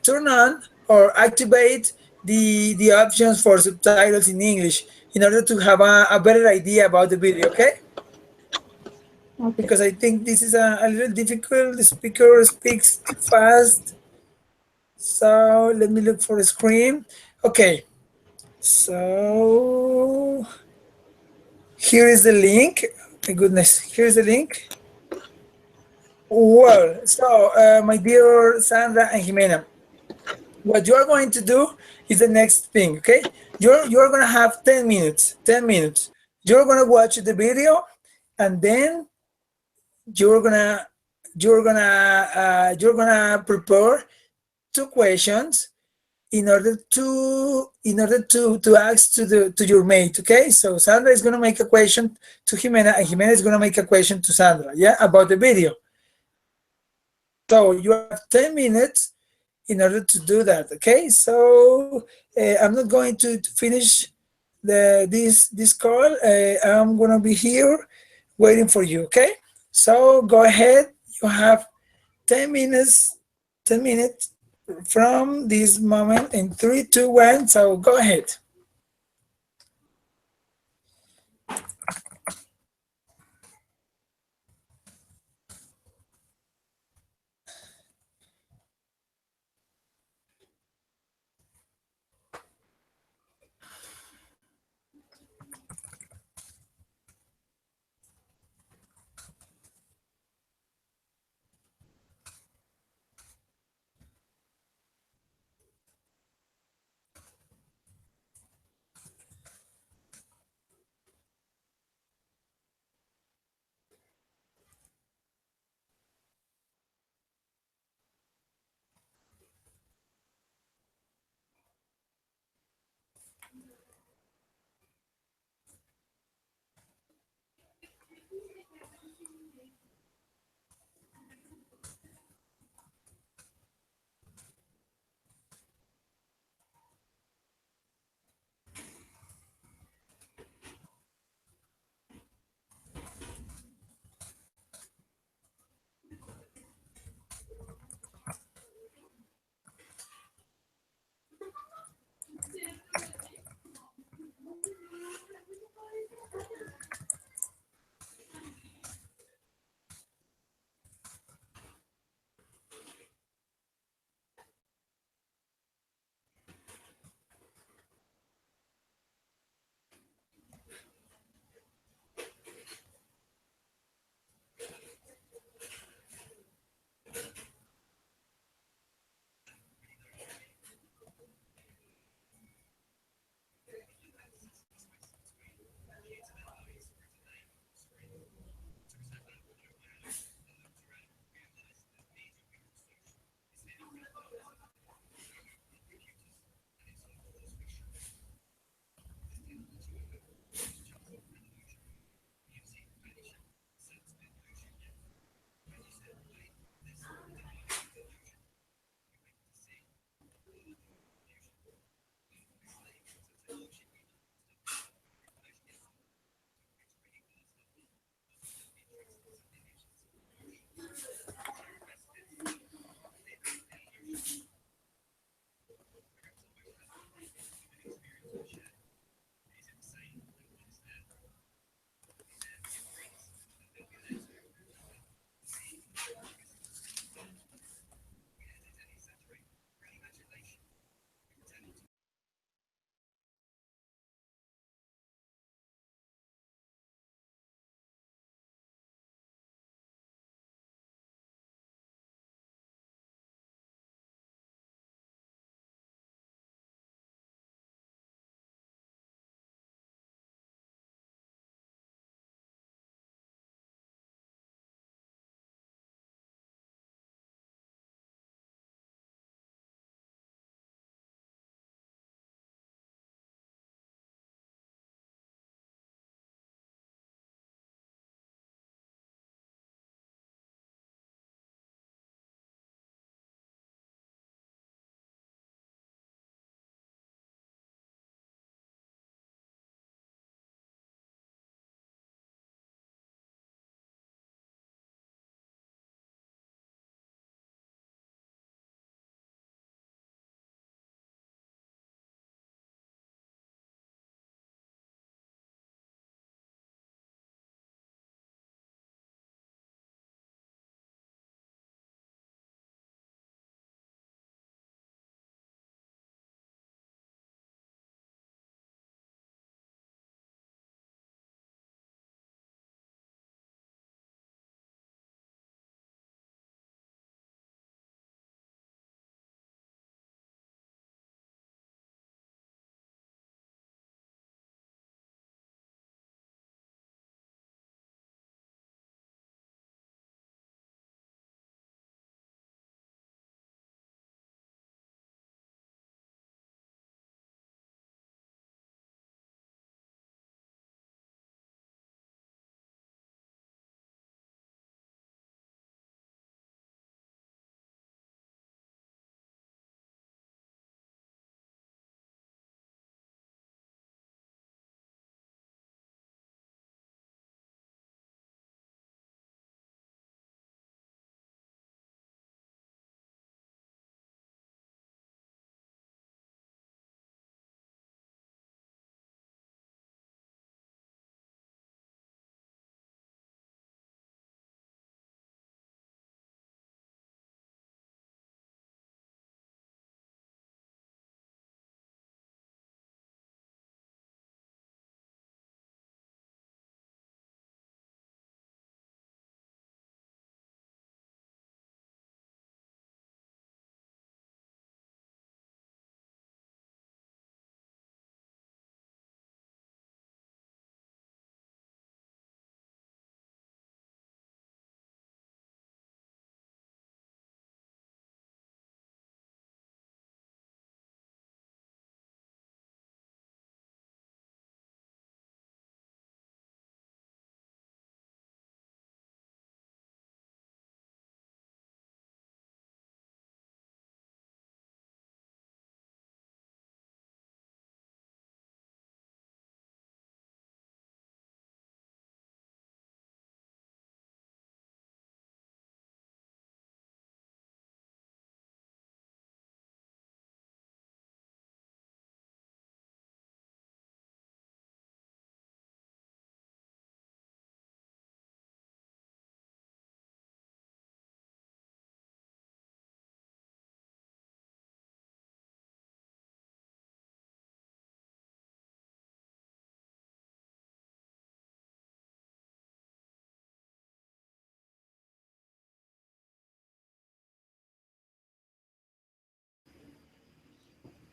turn on or activate the options for subtitles in English in order to have a better idea about the video. Okay? Okay. Because I think this is a little difficult. The speaker speaks too fast. So let me look for the screen. Okay. So here is the link. My goodness, here's the link. Well, so my dear Sandra and Jimena, what you are going to do is the next thing, okay? You're gonna have 10 minutes. 10 minutes. You're gonna watch the video, and then you're gonna you're gonna prepare two questions in order to ask to your mate. Okay, so Sandra is gonna make a question to Jimena, and Jimena is gonna make a question to Sandra, yeah, about the video. So you have 10 minutes in order to do that. Okay, so I'm not going to finish this call. I'm gonna be here waiting for you. Okay, so go ahead. You have 10 minutes. 10 minutes from this moment in 3, 2, 1. So go ahead.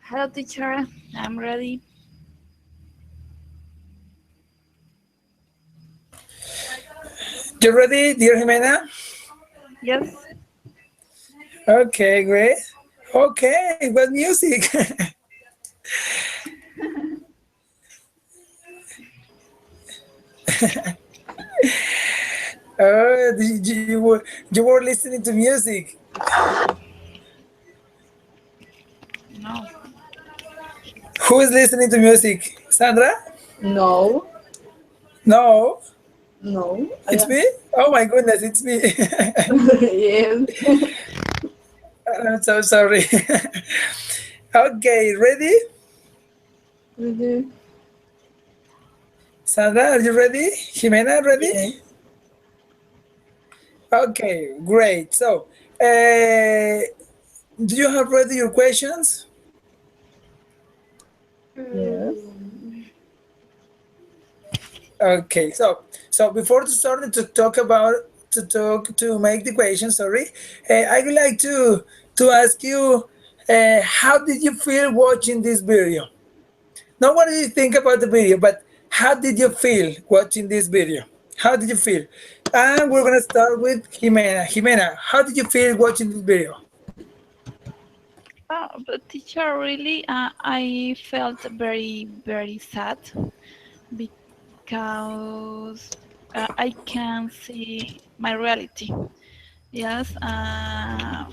Hello, teacher. I'm ready. You ready, dear Jimena? Yes. Okay, great. Okay, what music? You were listening to music. No. Who is listening to music? Sandra? No, No, no, I it's am. me. Oh my goodness, it's me. Yes. I'm so sorry. Okay, ready? Mhm. Sandra, are you ready? Jimena, ready? Yes. Okay, great. So, uh, do you have ready your questions? Yes. Okay, so before to starting to talk about to make the question, sorry, I would like to ask you, how did you feel watching this video? Not what did you think about the video, but how did you feel watching this video? How did you feel? And we're gonna start with Jimena. Jimena, how did you feel watching this video? But teacher, really, I felt very, very sad because I can see my reality. Yes,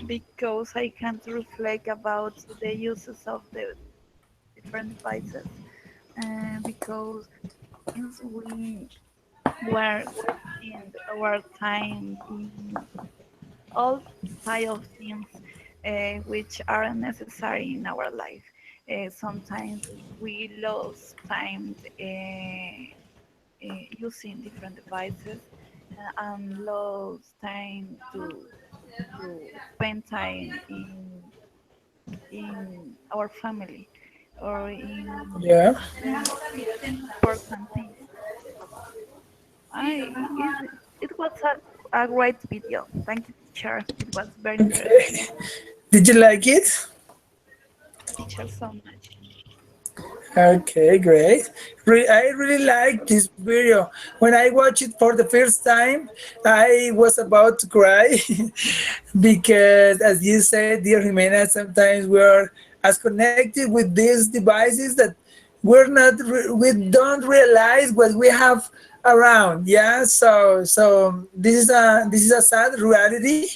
because I can't reflect about the uses of the different devices, because since we were wasting our time in all type of things which are necessary in our life. Sometimes we lose time using different devices and lose time to spend time in our family or in Yeah. important things. It was a great video. Thank you, teacher. It was very Okay. interesting. Did you like it? Teacher, so much. Okay, great. I really like this video. When I watched it for the first time, I was about to cry because, as you said, dear Jimena, sometimes we are as connected with these devices that we don't realize what we have around. Yeah, so this is a sad reality,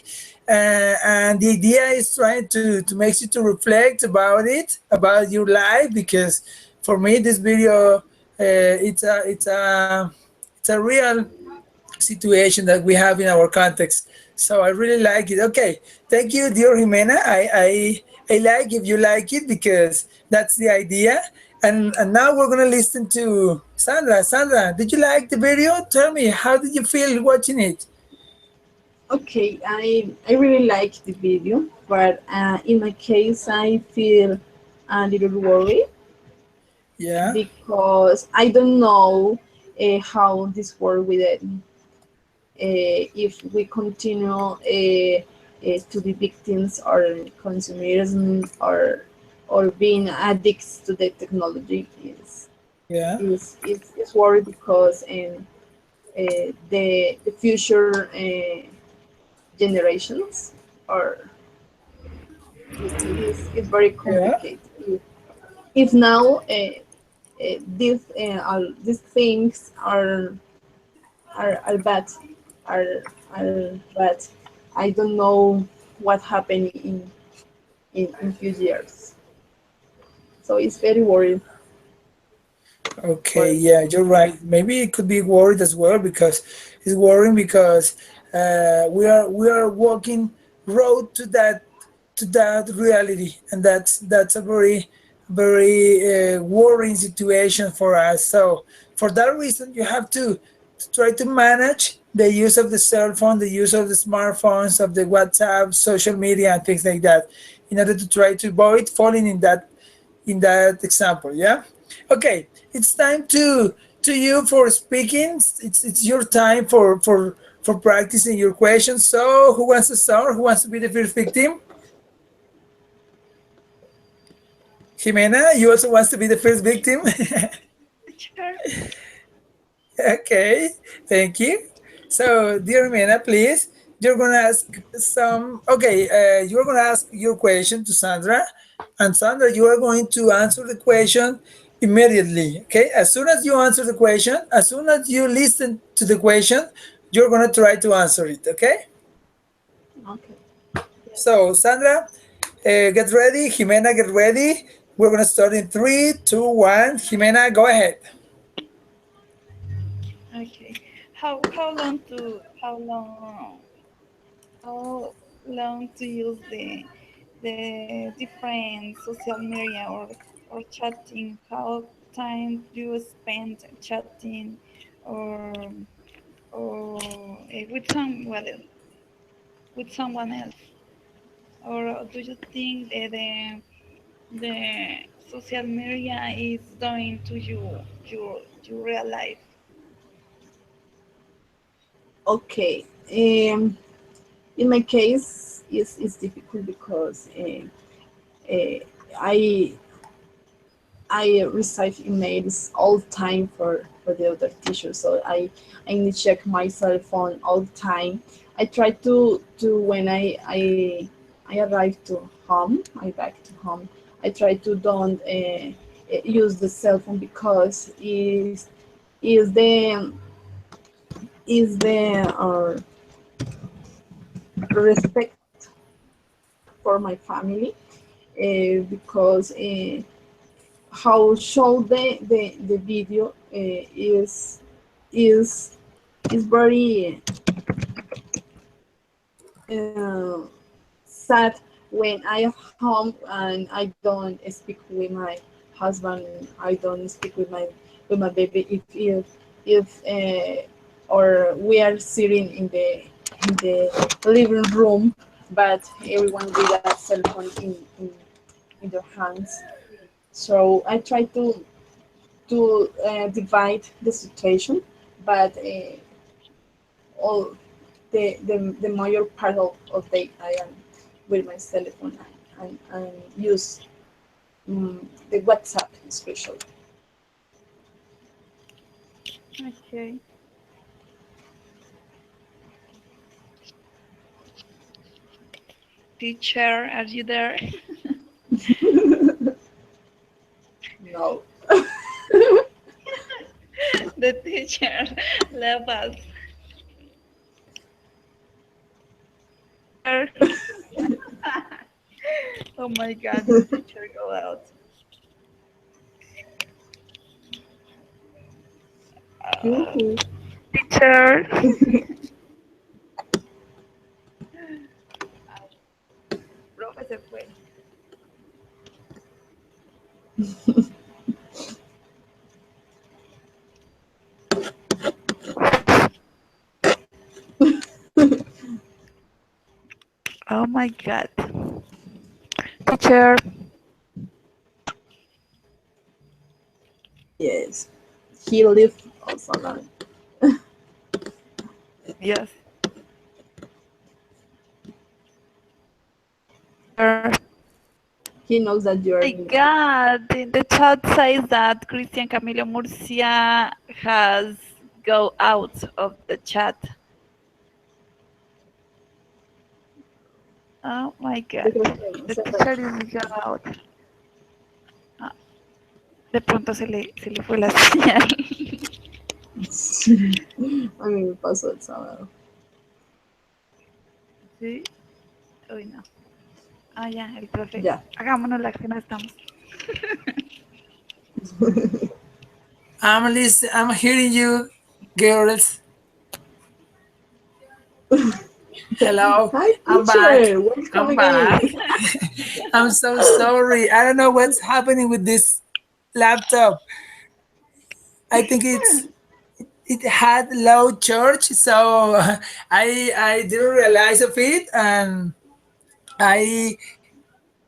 and the idea is trying to make you to reflect about it, about your life, because for me this video, it's a real situation that we have in our context. So I really like it. Okay, thank you, dear Jimena. I like if you like it because that's the idea. And now we're gonna listen to Sandra. Sandra, did you like the video? Tell me, how did you feel watching it? Okay, I really like the video, but in my case, I feel a little worried Yeah, because I don't know how this work with it. If we continue to be victims or consumerism or being addicts to the technology yeah, is worried because the future generations are is very yeah. complicated. If now these things are bad, are bad. I don't know what happened in few years. So it's very worried Okay, for yeah, you're right. Maybe it could be worried as well because it's worrying because we are walking road to that reality, and that's a very worrying situation for us. So for that reason, you have to try to manage the use of the cell phone, the use of the smartphones, of the WhatsApp, social media, and things like that, in order to try to avoid falling in that example. Yeah. Okay, it's time to you for speaking. It's your time for practicing your questions. So who wants to start? Who wants to be the first victim? Jimena, you also want to be the first victim? Sure. Okay, thank you. So, dear Jimena, please, you're gonna ask some. Okay, you're gonna ask your question to Sandra, and Sandra, you are going to answer the question immediately. Okay, as soon as you answer the question, as soon as you listen to the question, you're gonna try to answer it. Okay. Okay. So, Sandra, get ready. Jimena, get ready. We're gonna start in three, two, one. Jimena, go ahead. Okay. How long to use the different social media or chatting? How time do you spend chatting or with someone else? Or do you think that the social media is doing to your real life? Okay. In my case, it's difficult because uh, I I receive emails all the time for the other teachers, so I need to check my cell phone all the time. I try to when I arrive to home, I back to home. I try to don't use the cell phone because is the is the respect for my family because how show the video is is very uh, sad when I am home and I don't speak with my husband. I don't speak with my baby. If or we are sitting in the living room, but everyone with a cell phone in their hands. So I try to divide the situation, but all the major part of the I am with my cell phone and use the WhatsApp especially. Okay. Teacher, are you there? No. The teacher left us. Oh my God, the teacher go out. Yoo-hoo. Teacher. Profe se fue. Oh my God. Teacher. Yes, he lived us alone. Yes. Oh He knows that you are my in. God. In the chat says that Christian Camilo Murcia has go out of the chat. Oh my Yo God. creo que The se teacher fue. is go out. Ah, de pronto se le fue la señal. Sí. A mí me pasó el sábado. ¿Sí? Uy, no. Ah, ya, el profe. Ya. Hagámonos la que no estamos. I'm listening. I'm hearing you, girls. Hello. Hi, I'm back. teacher. Welcome I'm again. back. I'm so sorry. I don't know what's happening with this laptop. I think it had low charge, so I didn't realize of it, and I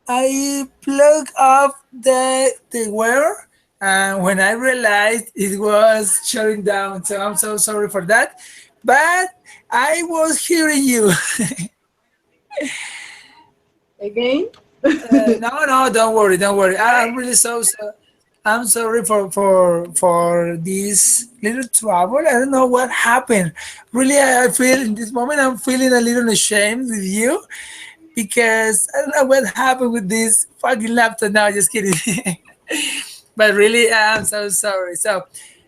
I plug off the wire, and when I realized it was shutting down, so I'm so sorry for that. But I was hearing you. Again? No, no, don't worry, don't worry. I'm Right? really so. I'm sorry for this little trouble. I don't know what happened. Really, I feel in this moment I'm feeling a little ashamed with you because I don't know what happened with this fucking laptop. Now, just kidding. But really, I'm so sorry. So,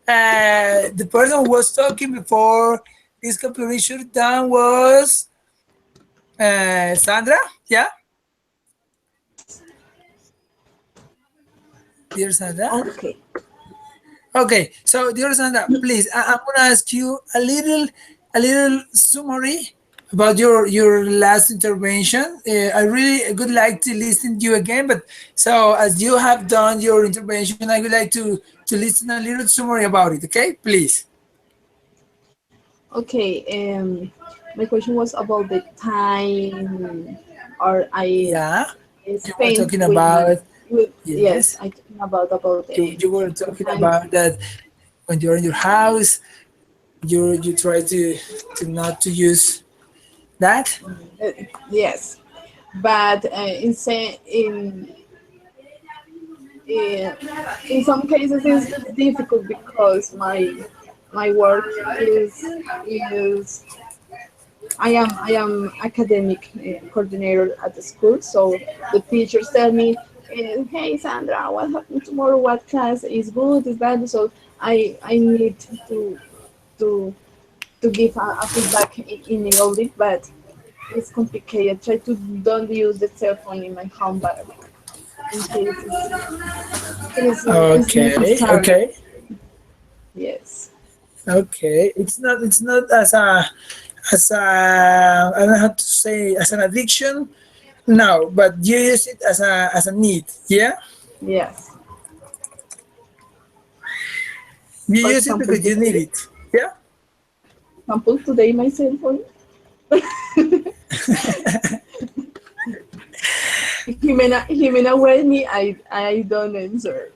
the person who was talking before this computer shut down was Sandra. Yeah, Yes. dear Sandra. Okay. Okay, so dear Sandra, please, I'm gonna ask you a little summary about your last intervention. I really would like to listen to you again, but so as you have done your intervention, I would like to listen a little summary about it. Okay, please. Okay. My question was about the time, or Yeah, I you were spent talking with my about, with yes. yes, I talking about you were the talking time. about that when you're in your house, you try to not to use that. Uh, yes, but in in some cases it's difficult because my work is I am academic coordinator at the school, so the teachers tell me, "Hey Sandra, what happened tomorrow? What class is good? Is bad?" So I need to to give a feedback in English, but it's complicated. Try to don't use the cell phone in my home, but in case it's Okay, necessary. okay. Yes. Okay, it's not as a I don't know how to say as an addiction. No, but you use it as a need. Yeah, Yes. you For use it example, because you need today, it. Yeah. my cell phone. Jimena wait me. I don't answer.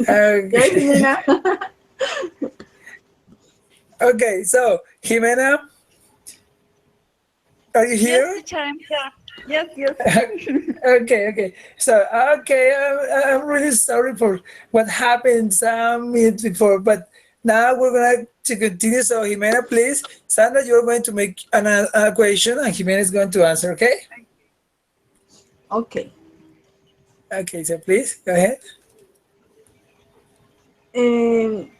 Yeah, Okay. Jimena. Okay. So Jimena, are you Yes, here? teacher, I'm here. Yes, yes. Okay, okay. So, okay, I'm really sorry for what happened some minutes before, but now we're gonna to continue. So, Jimena, please, Sandra, you're going to make a question, and Jimena is going to answer. Okay? Okay. Okay. So, please go ahead. Um,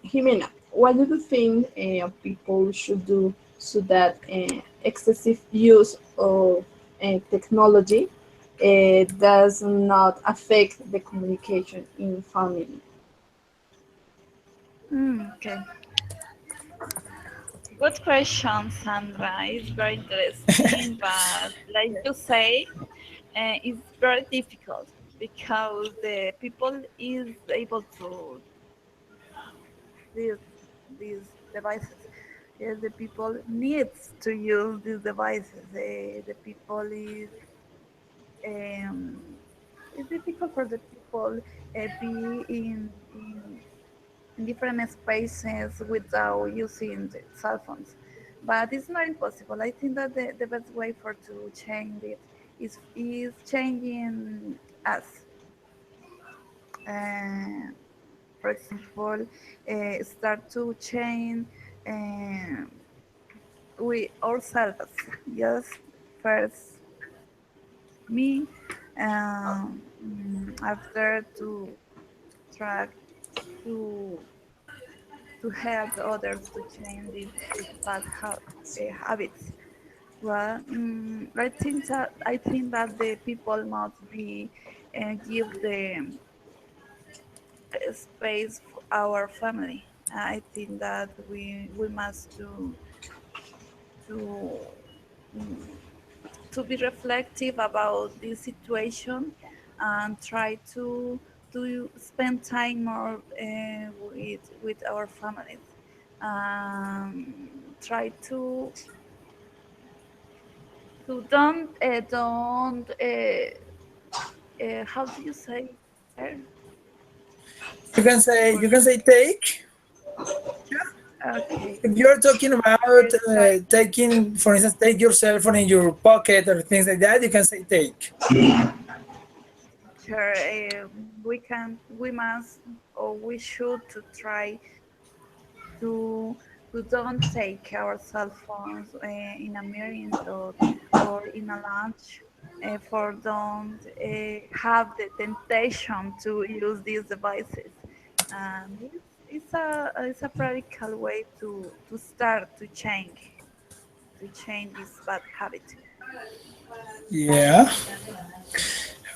Jimena, what do you think people should do so that excessive use of technology does not affect the communication in family? Okay. Good question, Sandra. It's very interesting, but like you say, it's very difficult because the people is able to these these devices. Yes, the people needs to use these devices. The people is um, it's difficult for the people be in different spaces without using the cell phones. But it's not impossible. I think that the best way for to change it is changing us. Uh, for example, start to change uh, we ourselves. Yes, first me, after to try to help others to change these bad habits. Well, I think that the people must be give the space for our family. I think that we must to mm, to be reflective about this situation and try to spend time more with our families. Try to don't how do you say there? You can say For take. Yeah. Okay. If you're talking about Try. taking, for instance, take your cell phone in your pocket or things like that, you can say take. Sure. We must, or we should to try to don't take our cell phones in a meeting or in a lunch for don't have the temptation to use these devices. And it's a practical way to start to change this bad habit. Yeah.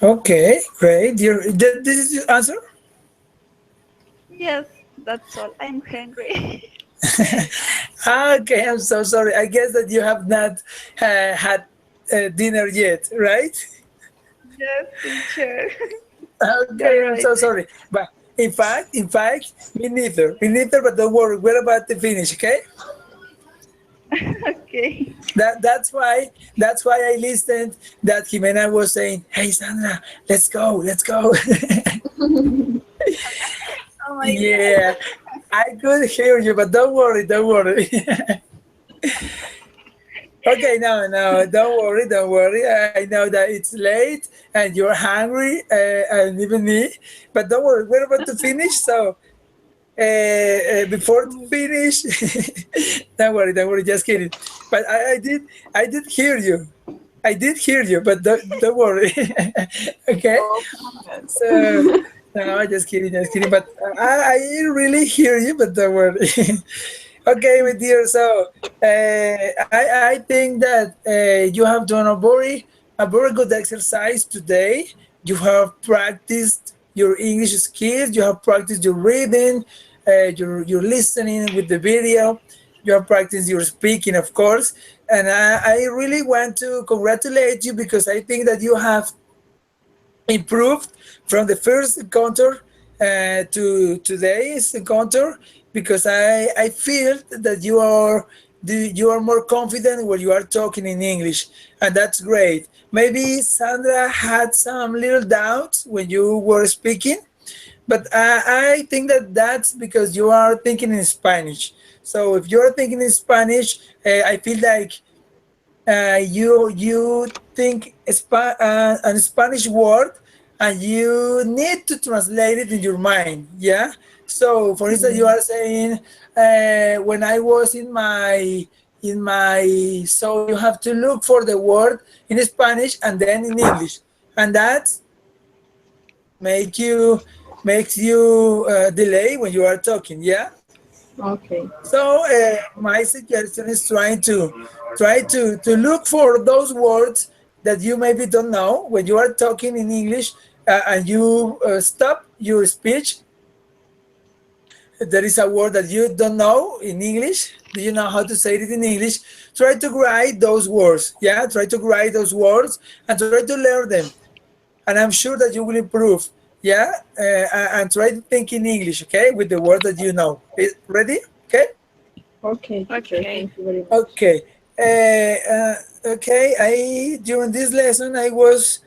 Okay, great. This is your answer? Yes, that's all. I'm hungry. Okay, I'm so sorry. I guess that you have not had dinner yet, right? Yes, teacher. Okay, You're I'm right. so sorry. But in fact, me neither. Me neither, but don't worry. We're about to finish, okay? Okay. That's why I listened that Jimena was saying, "Hey Sandra, let's go." Oh my God. Yeah, I could hear you, but don't worry, don't worry. Okay, no, don't worry. I know that it's late and you're hungry, and even me. But don't worry, we're about to finish. So before to finish, don't worry, just kidding. But I did hear you. I did hear you, but don't worry. Okay, Oh, so no, just kidding. But I really hear you, but don't worry. Okay, my dear. So I think that you have done a very good exercise today. You have practiced your English skills. You have practiced your reading, your listening with the video. You have practiced your speaking, of course. And I really want to congratulate you because I think that you have improved from the first encounter to today's encounter because I feel that you are more confident when you are talking in English, and that's great. Maybe Sandra had some little doubts when you were speaking, but I think that that's because you are thinking in Spanish. So if you're thinking in Spanish, I feel like you think a Spanish word and you need to translate it in your mind. Yeah. So, for instance, you are saying when I was in my so you have to look for the word in Spanish and then in English, and that makes you delay when you are talking. Yeah. okay. So my suggestion is try to look for those words that you maybe don't know when you are talking in English, and you stop your speech. There is a word that you don't know in English. Do you know how to say it in English? Try to write those words. Yeah, try to write those words and try to learn them. And I'm sure that you will improve. Yeah, and try to think in English. Okay, with the words that you know. Ready? Okay. Okay, teacher. Okay. Thank you very much. Okay. Okay. I during this lesson I was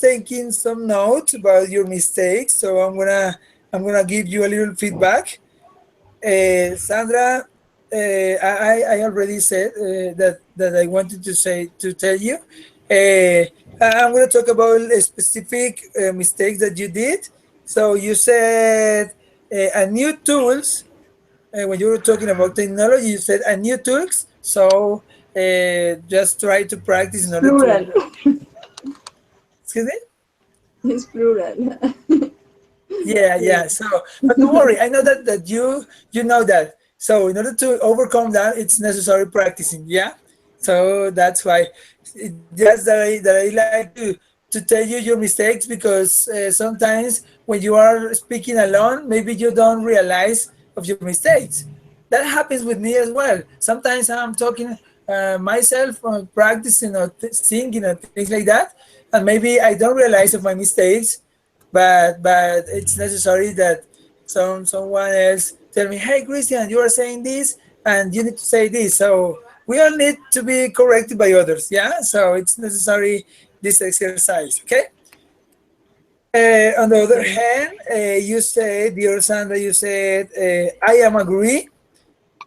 taking some notes about your mistakes, so I'm gonna give you a little feedback. Sandra, I already said that I wanted to tell you. I'm gonna talk about specific mistakes that you did. So you said a new tools when you were talking about technology, you said a new tools. So just try to practice It's in order to. plural. Excuse me. It's plural. Yeah, Yeah. yeah. So, but don't worry. I know that you know that. So in order to overcome that, it's necessary practicing. Yeah. So that's why. Just that I like to tell you your mistakes because sometimes when you are speaking alone, maybe you don't realize of your mistakes. That happens with me as well. Sometimes I'm talking myself, practicing or singing or things like that, and maybe I don't realize of my mistakes, but it's necessary that someone else tell me, hey Christian, you are saying this and you need to say this. So we all need to be corrected by others. Yeah, so it's necessary this exercise. Okay. On the other Okay. hand, you said, dear Sandra, you said I am agree.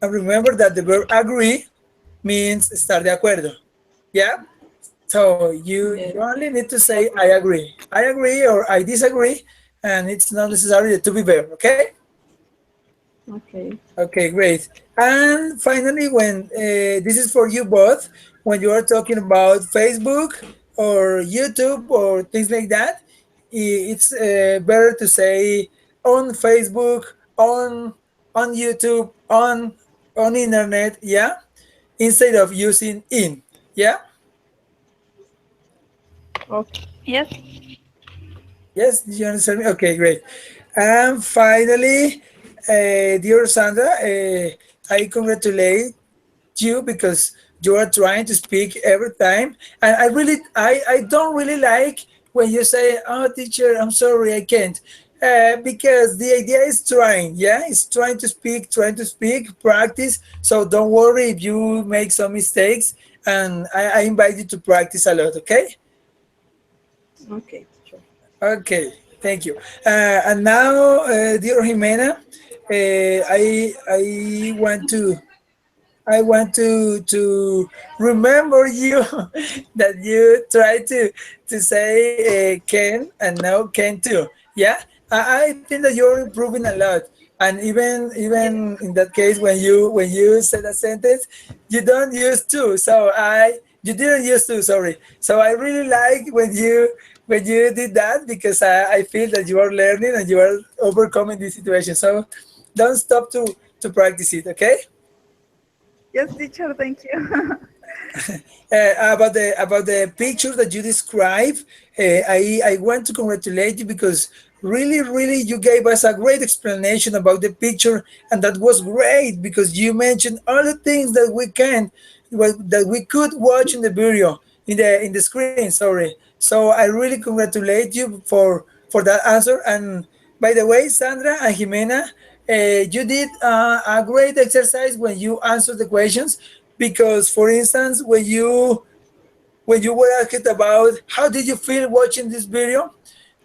And remember that the verb agree means estar de acuerdo. Yeah? So you Yes. only need to say I agree or I disagree, and it's not necessary to be verb, okay? Okay. Okay, great. And finally, when this is for you both, when you are talking about Facebook or YouTube or things like that, it's better to say on Facebook, on on YouTube, on internet, yeah, instead of using in, yeah. Okay. Yes. Yes, did you understand me? Okay, great. And finally, dear Sandra, I congratulate you because you are trying to speak every time, and I don't really like when you say, "Oh, teacher, I'm sorry, I can't," because the idea is trying. Yeah, it's trying to speak, practice. So don't worry if you make some mistakes, and I invite you to practice a lot. Okay. Okay, teacher. Okay, thank you. And now, dear Jimena, I want to remember you that you try to say can and now can too. Yeah, I think that you're improving a lot. And even in that case, when you said a sentence, you don't use to. So I you didn't use to. Sorry. So I really like when you did that because I feel that you are learning and you are overcoming this situation. So don't stop to practice it. Okay. Yes, teacher. Thank you. About the picture that you describe, I want to congratulate you because really you gave us a great explanation about the picture, and that was great because you mentioned all the things that that we could watch in the video in the screen. Sorry. So I really congratulate you for that answer. And by the way, Sandra and Jimena, you did a great exercise when you answered the questions because, for instance, when you were asked about how did you feel watching this video,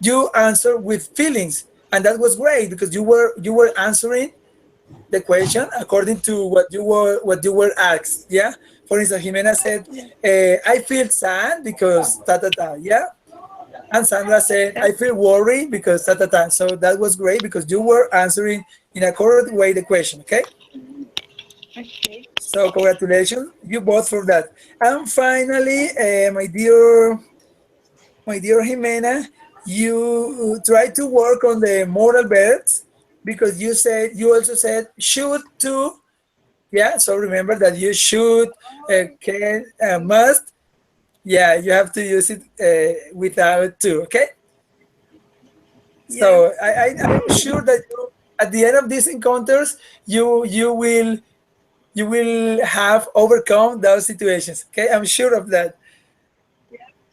you answered with feelings, and that was great because you were answering the question according to what you were asked. Yeah. For instance, Jimena said, "I feel sad because ta ta ta." Yeah. And Sandra said, Yes. "I feel worried because ta ta ta." So that was great because you were answering in a correct way the question. Okay. Okay. So congratulations, you both for that. And finally, my dear Jimena, you try to work on the moral verbs because you also said should to. Yeah. So remember that you should, can, must. Yeah, you have to use it without to. Okay. Yes. So I'm sure that at the end of these encounters, you will have overcome those situations. Okay, I'm sure of that.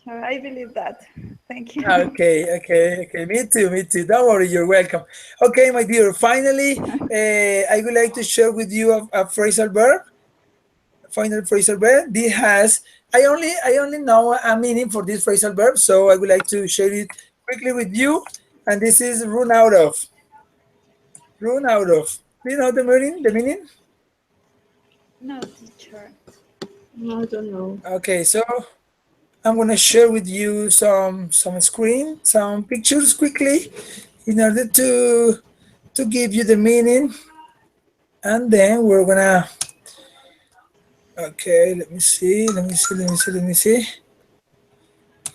Sure, I believe that. Thank you. Okay. Me too. Don't worry, you're welcome. Okay, my dear. Finally, I would like to share with you a phrasal verb. Final phrasal verb. This has I only know a meaning for this phrasal verb, so I would like to share it quickly with you. And this is run out of. Run out of. Do you know the meaning? The meaning? No, teacher. No, I don't know. Okay, so I'm gonna share with you some pictures quickly in order to give you the meaning, and then we're gonna. Okay, let me see.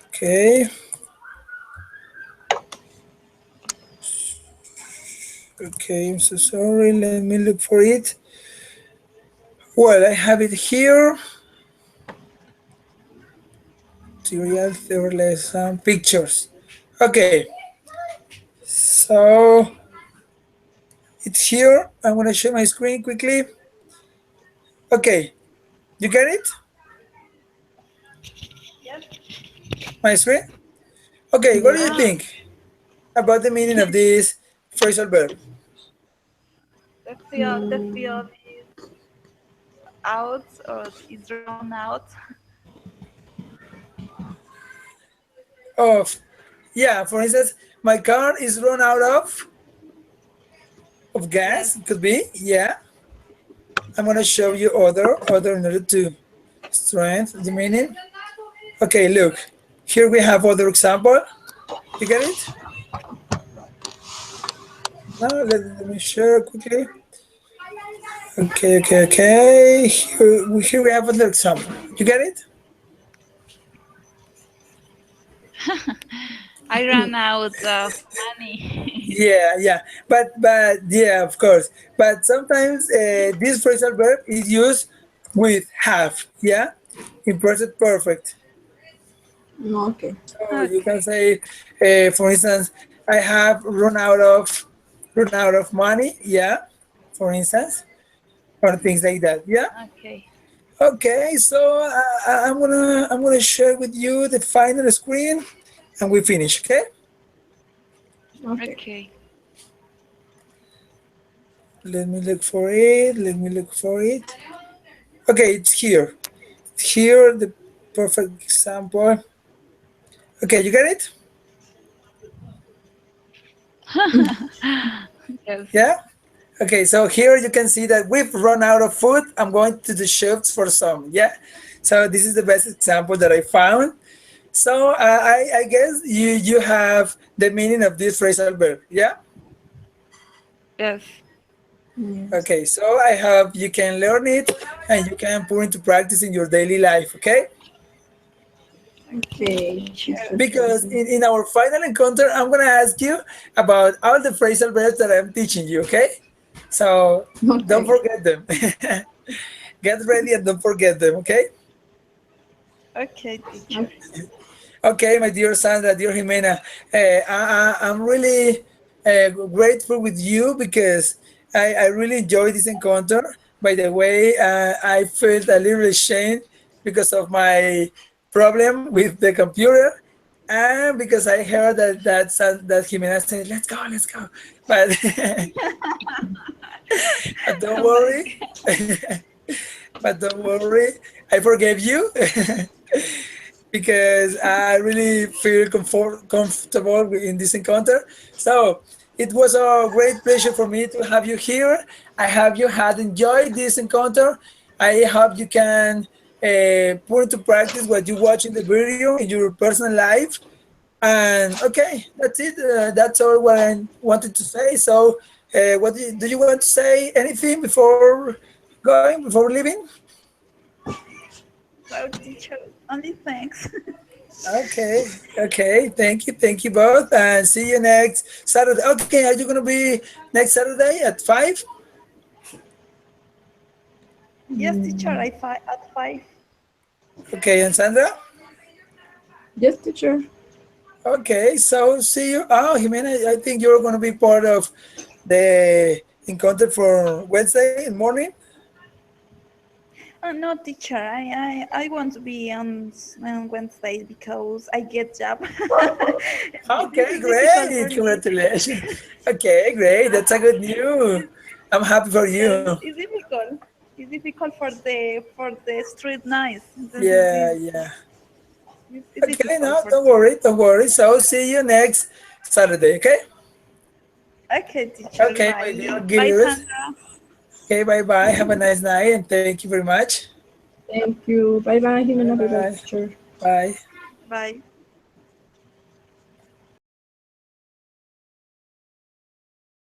Okay, okay, I'm so sorry. Let me look for it. Well, I have it here. Serial, there are some pictures. Okay, so it's here. I'm gonna share my screen quickly. Okay, you get it? Yes. My screen? Okay, what do you Yes. Ah, think about the meaning of this phrasal verb? the Mm, field is out or is run out. Of, yeah, for instance, my car is run out of gas. Yes. It could be, yeah. I'm gonna show you other in order to strengthen the meaning. Okay, look. Here we have other example. You get it? Now let me share quickly. Okay. Here we have another example. You get it? I ran out of money. Yeah. But yeah, of course. But sometimes this phrasal verb is used with have. Yeah, in present perfect. Okay. So you can Okay. say, for instance, I have run out of money. Yeah, for instance, or things like that. Yeah. Okay. Okay. So I'm gonna share with you the final screen, and we finish. Okay. Okay. Okay. Let me look for it. Let me look for it. Okay, it's here. Here, the perfect example. Okay, you get it? Yes. Yeah? Okay, so here you can see that we've run out of food. I'm going to the shops for some. Yeah? So this is the best example that I found. So I guess you have the meaning of this phrasal verb. Yeah? Yes. Yes. Okay, so I hope you can learn it and you can put into practice in your daily life. Okay? Okay, Okay, teacher. teacher. Thank Because you. in our final encounter, I'm going to ask you about all the phrasal verbs that I'm teaching you, okay? So don't Okay. forget them. Get ready and don't forget them, okay? Okay, teacher. Okay. Okay, my dear Sandra, dear Jimena, I'm really grateful with you because I really enjoyed this encounter. By the way, I felt a little ashamed because of my problem with the computer, and because I heard that Jimena said, let's go," but but don't Oh my worry, God. but don't worry, I forgave you. Because I really feel comfortable in this encounter. So it was a great pleasure for me to have you here. I hope you had enjoyed this encounter. I hope you can put into practice what you watch in the video in your personal life. And okay, that's it. That's all what I wanted to say. So, what do you want to say? Anything before going? Before leaving? So, teacher, only thanks. Okay. Thank you both, and see you next Saturday. Okay, are you gonna be next Saturday at 5? Yes, teacher, Mm, at 5. Okay, and Sandra. yes, teacher. Okay, so see you. Oh, Jimena, I think you're gonna be part of the encounter for Wednesday in morning. No, teacher, I want to be on Wednesday because I get job. This Okay, is difficult great. for me. Congratulations. Okay, great. That's a good news. It's, I'm happy for yes, you. it's difficult. It's difficult for the street noise. Yeah. It's Okay, difficult no, for don't me. worry, don't worry. So see you next Saturday, okay? Okay, teacher, Okay, my dear bye. Bye, Gilius. Sandra. Okay, bye bye. Have a nice night and thank you very much. Thank you. Bye bye, Bye Jimena. Bye bye, bye. teacher. Bye. Bye.